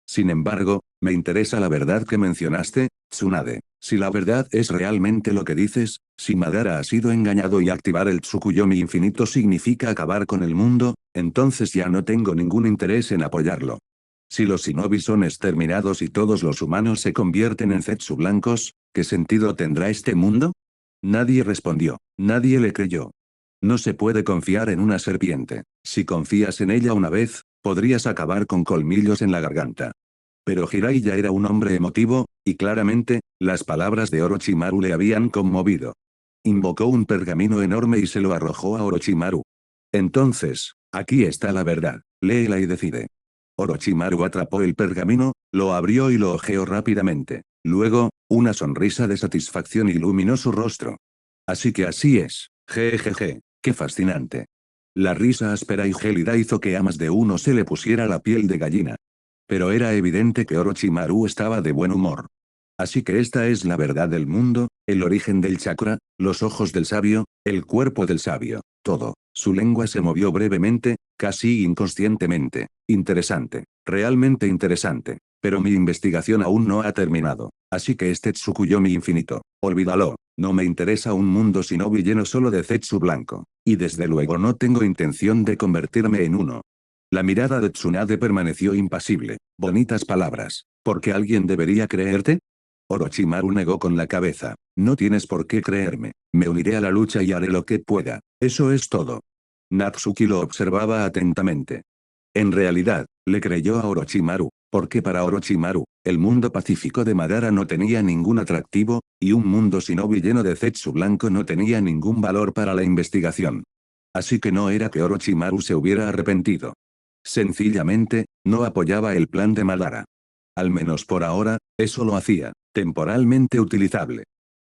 Sin embargo, me interesa la verdad que mencionaste, Tsunade. Si la verdad es realmente lo que dices, si Madara ha sido engañado y activar el Tsukuyomi infinito significa acabar con el mundo, entonces ya no tengo ningún interés en apoyarlo. Si los shinobi son exterminados y todos los humanos se convierten en zetsu blancos, ¿qué sentido tendrá este mundo? Nadie respondió, nadie le creyó. No se puede confiar en una serpiente. Si confías en ella una vez, podrías acabar con colmillos en la garganta. Pero Jiraiya era un hombre emotivo, y claramente, las palabras de Orochimaru le habían conmovido. Invocó un pergamino enorme y se lo arrojó a Orochimaru. Entonces, aquí está la verdad, léela y decide. Orochimaru atrapó el pergamino, lo abrió y lo hojeó rápidamente. Luego, una sonrisa de satisfacción iluminó su rostro. Así que así es, jejeje, qué fascinante. La risa áspera y gélida hizo que a más de uno se le pusiera la piel de gallina. Pero era evidente que Orochimaru estaba de buen humor. Así que esta es la verdad del mundo, el origen del chakra, los ojos del sabio, el cuerpo del sabio, todo. Su lengua se movió brevemente, casi inconscientemente. Interesante, realmente interesante. Pero mi investigación aún no ha terminado. Así que este Tsukuyomi infinito, olvídalo, no me interesa un mundo shinobi lleno solo de zetsu blanco. Y desde luego no tengo intención de convertirme en uno. La mirada de Tsunade permaneció impasible. Bonitas palabras. ¿Por qué alguien debería creerte? Orochimaru negó con la cabeza. No tienes por qué creerme. Me uniré a la lucha y haré lo que pueda. Eso es todo. Natsuki lo observaba atentamente. En realidad, le creyó a Orochimaru, porque para Orochimaru, el mundo pacífico de Madara no tenía ningún atractivo, y un mundo shinobi lleno de zetsu blanco no tenía ningún valor para la investigación. Así que no era que Orochimaru se hubiera arrepentido. Sencillamente, no apoyaba el plan de Madara. Al menos por ahora, eso lo hacía, temporalmente utilizable.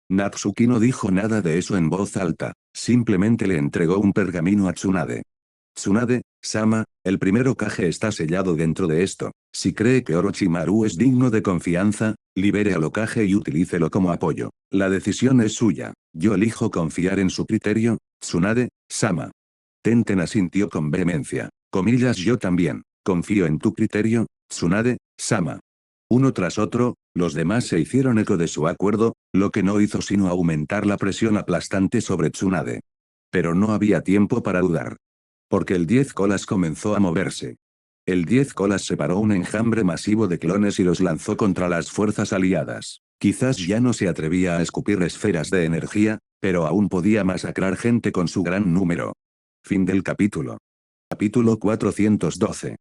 Natsuki no dijo nada de eso en voz alta, simplemente le entregó un pergamino a Tsunade. Tsunade-sama, el primer Hokage está sellado dentro de esto. Si cree que Orochimaru es digno de confianza, libere al Hokage y utilícelo como apoyo. La decisión es suya. Yo elijo confiar en su criterio, Tsunade-sama. Tenten asintió con vehemencia. Comillas, yo también. Confío en tu criterio, Tsunade-sama. Uno tras otro, los demás se hicieron eco de su acuerdo, lo que no hizo sino aumentar la presión aplastante sobre Tsunade. Pero no había tiempo para dudar. Porque el 10 colas comenzó a moverse. El 10 colas separó un enjambre masivo de clones y los lanzó contra las fuerzas aliadas. Quizás ya no se atrevía a escupir esferas de energía, pero aún podía masacrar gente con su gran número. Fin del capítulo. Capítulo 412.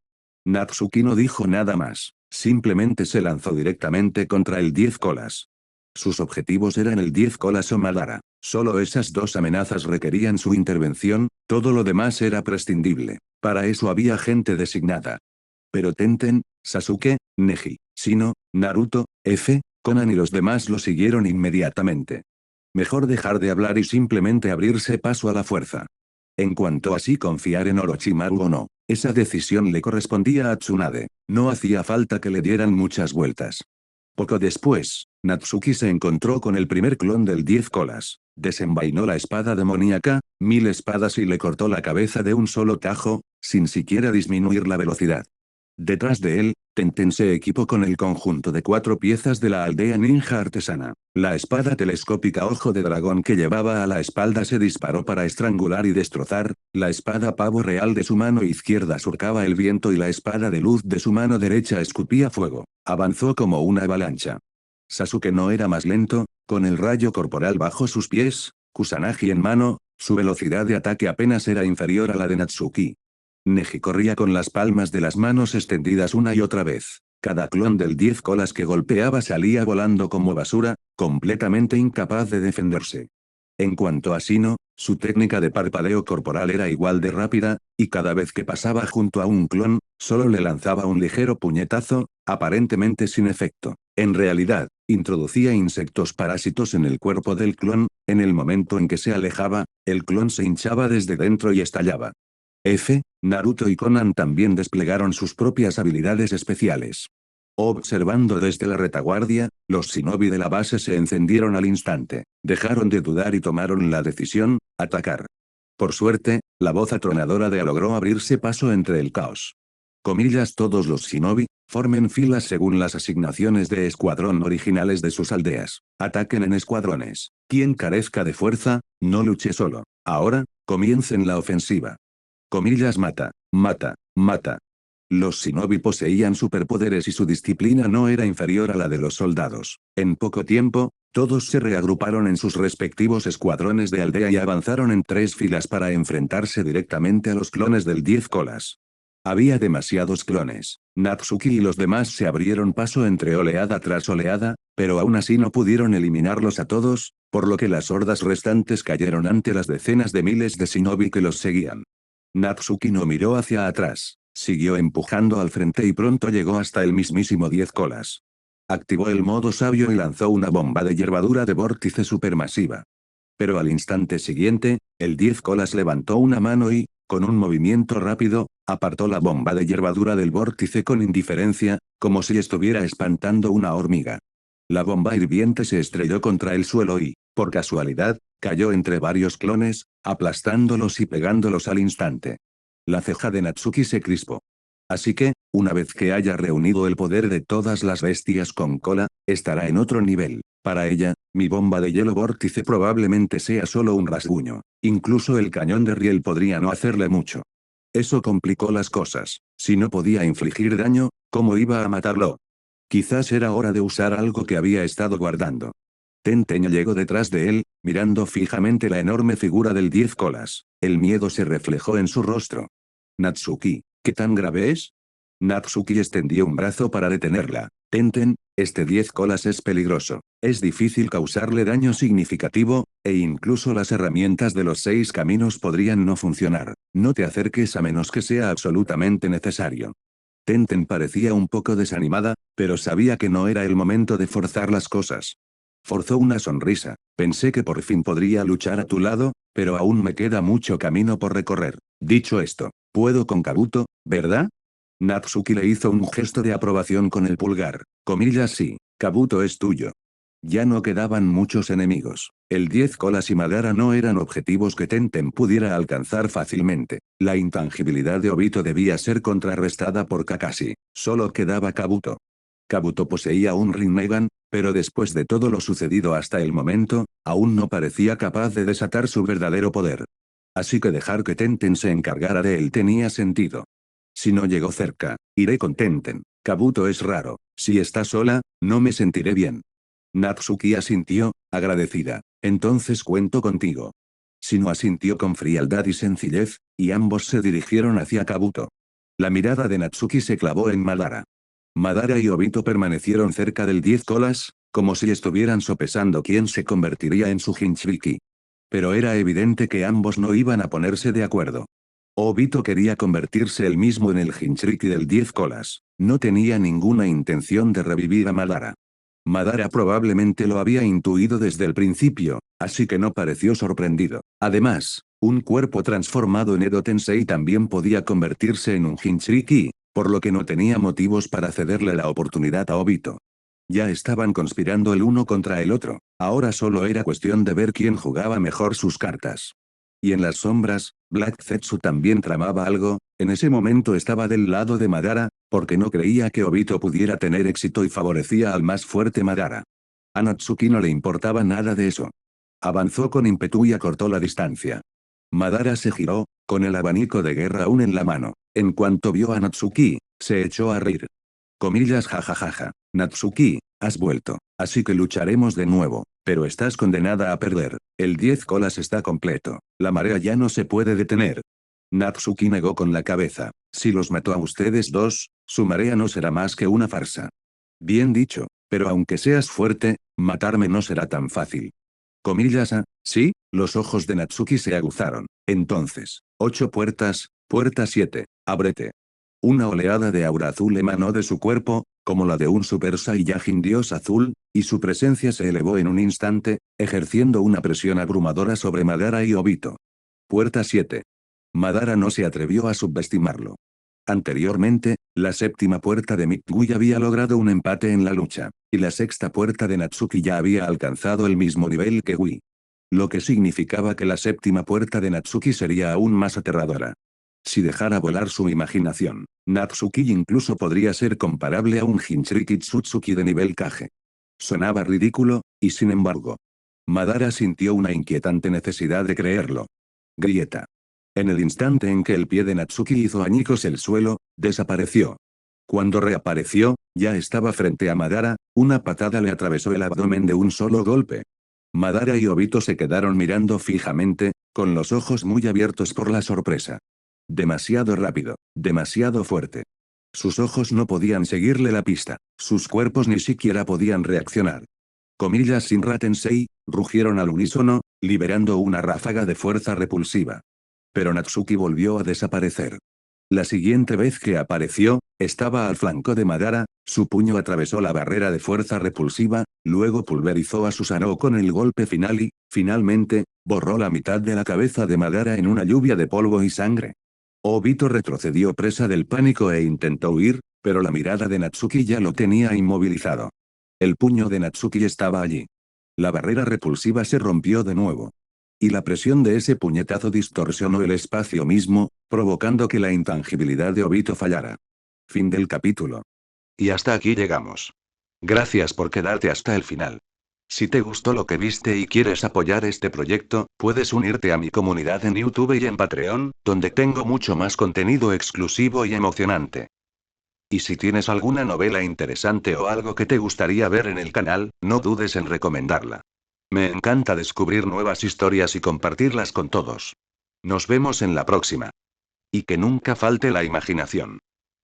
Natsuki no dijo nada más, simplemente se lanzó directamente contra el 10 colas. Sus objetivos eran el 10 colas o Madara. Solo esas dos amenazas requerían su intervención, todo lo demás era prescindible. Para eso había gente designada. Pero Tenten, Sasuke, Neji, Shino, Naruto, Conan y los demás lo siguieron inmediatamente. Mejor dejar de hablar y simplemente abrirse paso a la fuerza. En cuanto a si confiar en Orochimaru o no, esa decisión le correspondía a Tsunade. No hacía falta que le dieran muchas vueltas. Poco después, Natsuki se encontró con el primer clon del 10 colas. Desenvainó la espada demoníaca, 1000 espadas y le cortó la cabeza de un solo tajo, sin siquiera disminuir la velocidad. Detrás de él, Tenten se equipó con el conjunto de 4 piezas de la aldea ninja artesana. La espada telescópica ojo de dragón que llevaba a la espalda se disparó para estrangular y destrozar, la espada pavo real de su mano izquierda surcaba el viento y la espada de luz de su mano derecha escupía fuego. Avanzó como una avalancha. Sasuke no era más lento, con el rayo corporal bajo sus pies, Kusanagi en mano, su velocidad de ataque apenas era inferior a la de Natsuki. Neji corría con las palmas de las manos extendidas una y otra vez. Cada clon del 10 colas que golpeaba salía volando como basura, completamente incapaz de defenderse. En cuanto a Shino, su técnica de parpadeo corporal era igual de rápida, y cada vez que pasaba junto a un clon, solo le lanzaba un ligero puñetazo, aparentemente sin efecto. En realidad, introducía insectos parásitos en el cuerpo del clon. En el momento en que se alejaba, el clon se hinchaba desde dentro y estallaba. Naruto y Conan también desplegaron sus propias habilidades especiales. Observando desde la retaguardia, los shinobi de la base se encendieron al instante, dejaron de dudar y tomaron la decisión: atacar. Por suerte, la voz atronadora de A logró abrirse paso entre el caos. Todos los shinobi, formen filas según las asignaciones de escuadrón originales de sus aldeas. Ataquen en escuadrones. Quien carezca de fuerza, no luche solo. Ahora, comiencen la ofensiva. Mata, mata, mata. Los shinobi poseían superpoderes y su disciplina no era inferior a la de los soldados. En poco tiempo, todos se reagruparon en sus respectivos escuadrones de aldea y avanzaron en 3 filas para enfrentarse directamente a los clones del 10 colas. Había demasiados clones. Natsuki y los demás se abrieron paso entre oleada tras oleada, pero aún así no pudieron eliminarlos a todos, por lo que las hordas restantes cayeron ante las decenas de miles de shinobi que los seguían. Natsuki no miró hacia atrás, siguió empujando al frente y pronto llegó hasta el mismísimo 10 colas. Activó el modo sabio y lanzó una bomba de hiervadura de vórtice supermasiva. Pero al instante siguiente, el 10 colas levantó una mano y, con un movimiento rápido, apartó la bomba de hiervadura del vórtice con indiferencia, como si estuviera espantando una hormiga. La bomba hirviente se estrelló contra el suelo y, por casualidad, cayó entre varios clones, aplastándolos y pegándolos al instante. La ceja de Natsuki se crispó. Así que, una vez que haya reunido el poder de todas las bestias con cola, estará en otro nivel. Para ella, mi bomba de hielo vórtice probablemente sea solo un rasguño. Incluso el cañón de riel podría no hacerle mucho. Eso complicó las cosas. Si no podía infligir daño, ¿cómo iba a matarlo? Quizás era hora de usar algo que había estado guardando. Tenten llegó detrás de él, mirando fijamente la enorme figura del 10 colas. El miedo se reflejó en su rostro. Natsuki, ¿qué tan grave es? Natsuki extendió un brazo para detenerla. Tenten, este 10 colas es peligroso. Es difícil causarle daño significativo, e incluso las herramientas de los 6 caminos podrían no funcionar. No te acerques a menos que sea absolutamente necesario. Tenten parecía un poco desanimada, pero sabía que no era el momento de forzar las cosas. Forzó una sonrisa. Pensé que por fin podría luchar a tu lado, pero aún me queda mucho camino por recorrer. Dicho esto, puedo con Kabuto, ¿verdad? Natsuki le hizo un gesto de aprobación con el pulgar. Sí, Kabuto es tuyo. Ya no quedaban muchos enemigos. El 10 colas y Madara no eran objetivos que Tenten pudiera alcanzar fácilmente. La intangibilidad de Obito debía ser contrarrestada por Kakashi. Solo quedaba Kabuto. Kabuto poseía un Rinnegan, pero después de todo lo sucedido hasta el momento, aún no parecía capaz de desatar su verdadero poder. Así que dejar que Tenten se encargara de él tenía sentido. Si no llegó cerca, iré con Tenten. Kabuto es raro. Si está sola, no me sentiré bien. Natsuki asintió, agradecida. Entonces cuento contigo. Shino asintió con frialdad y sencillez, y ambos se dirigieron hacia Kabuto. La mirada de Natsuki se clavó en Madara. Madara y Obito permanecieron cerca del 10 colas, como si estuvieran sopesando quién se convertiría en su Jinchuriki. Pero era evidente que ambos no iban a ponerse de acuerdo. Obito quería convertirse él mismo en el Jinchuriki del 10 colas. No tenía ninguna intención de revivir a Madara. Madara probablemente lo había intuido desde el principio, así que no pareció sorprendido. Además, un cuerpo transformado en Edo Tensei también podía convertirse en un Jinchuriki, por lo que no tenía motivos para cederle la oportunidad a Obito. Ya estaban conspirando el uno contra el otro, ahora solo era cuestión de ver quién jugaba mejor sus cartas. Y en las sombras, Black Zetsu también tramaba algo. En ese momento estaba del lado de Madara, porque no creía que Obito pudiera tener éxito y favorecía al más fuerte Madara. A Natsuki no le importaba nada de eso. Avanzó con ímpetu y acortó la distancia. Madara se giró, con el abanico de guerra aún en la mano. En cuanto vio a Natsuki, se echó a reír. Jajajaja. Natsuki, has vuelto. Así que lucharemos de nuevo, pero estás condenada a perder. El 10 colas está completo. La marea ya no se puede detener. Natsuki negó con la cabeza. Si los mató a ustedes dos, su marea no será más que una farsa. Bien dicho, pero aunque seas fuerte, matarme no será tan fácil. ¿Sí? Los ojos de Natsuki se aguzaron. Entonces, 8 puertas, puerta 7, ábrete. Una oleada de aura azul emanó de su cuerpo, como la de un Super Saiyajin Dios azul, y su presencia se elevó en un instante, ejerciendo una presión abrumadora sobre Madara y Obito. Puerta 7. Madara no se atrevió a subestimarlo. Anteriormente, la séptima puerta de Mitsui había logrado un empate en la lucha, y la sexta puerta de Natsuki ya había alcanzado el mismo nivel que Wii. Lo que significaba que la séptima puerta de Natsuki sería aún más aterradora. Si dejara volar su imaginación, Natsuki incluso podría ser comparable a un Jinchuriki Tsutsuki de nivel Kage. Sonaba ridículo, y sin embargo, Madara sintió una inquietante necesidad de creerlo. Grieta. En el instante en que el pie de Natsuki hizo añicos el suelo, desapareció. Cuando reapareció, ya estaba frente a Madara, una patada le atravesó el abdomen de un solo golpe. Madara y Obito se quedaron mirando fijamente, con los ojos muy abiertos por la sorpresa. Demasiado rápido, demasiado fuerte. Sus ojos no podían seguirle la pista, sus cuerpos ni siquiera podían reaccionar. Comillas Shinra Tensei, rugieron al unísono, liberando una ráfaga de fuerza repulsiva. Pero Natsuki volvió a desaparecer. La siguiente vez que apareció, estaba al flanco de Madara, su puño atravesó la barrera de fuerza repulsiva, luego pulverizó a Susanoo con el golpe final y, finalmente, borró la mitad de la cabeza de Madara en una lluvia de polvo y sangre. Obito retrocedió presa del pánico e intentó huir, pero la mirada de Natsuki ya lo tenía inmovilizado. El puño de Natsuki estaba allí. La barrera repulsiva se rompió de nuevo. Y la presión de ese puñetazo distorsionó el espacio mismo, provocando que la intangibilidad de Obito fallara. Fin del capítulo. Y hasta aquí llegamos. Gracias por quedarte hasta el final. Si te gustó lo que viste y quieres apoyar este proyecto, puedes unirte a mi comunidad en YouTube y en Patreon, donde tengo mucho más contenido exclusivo y emocionante. Y si tienes alguna novela interesante o algo que te gustaría ver en el canal, no dudes en recomendarla. Me encanta descubrir nuevas historias y compartirlas con todos. Nos vemos en la próxima. Y que nunca falte la imaginación.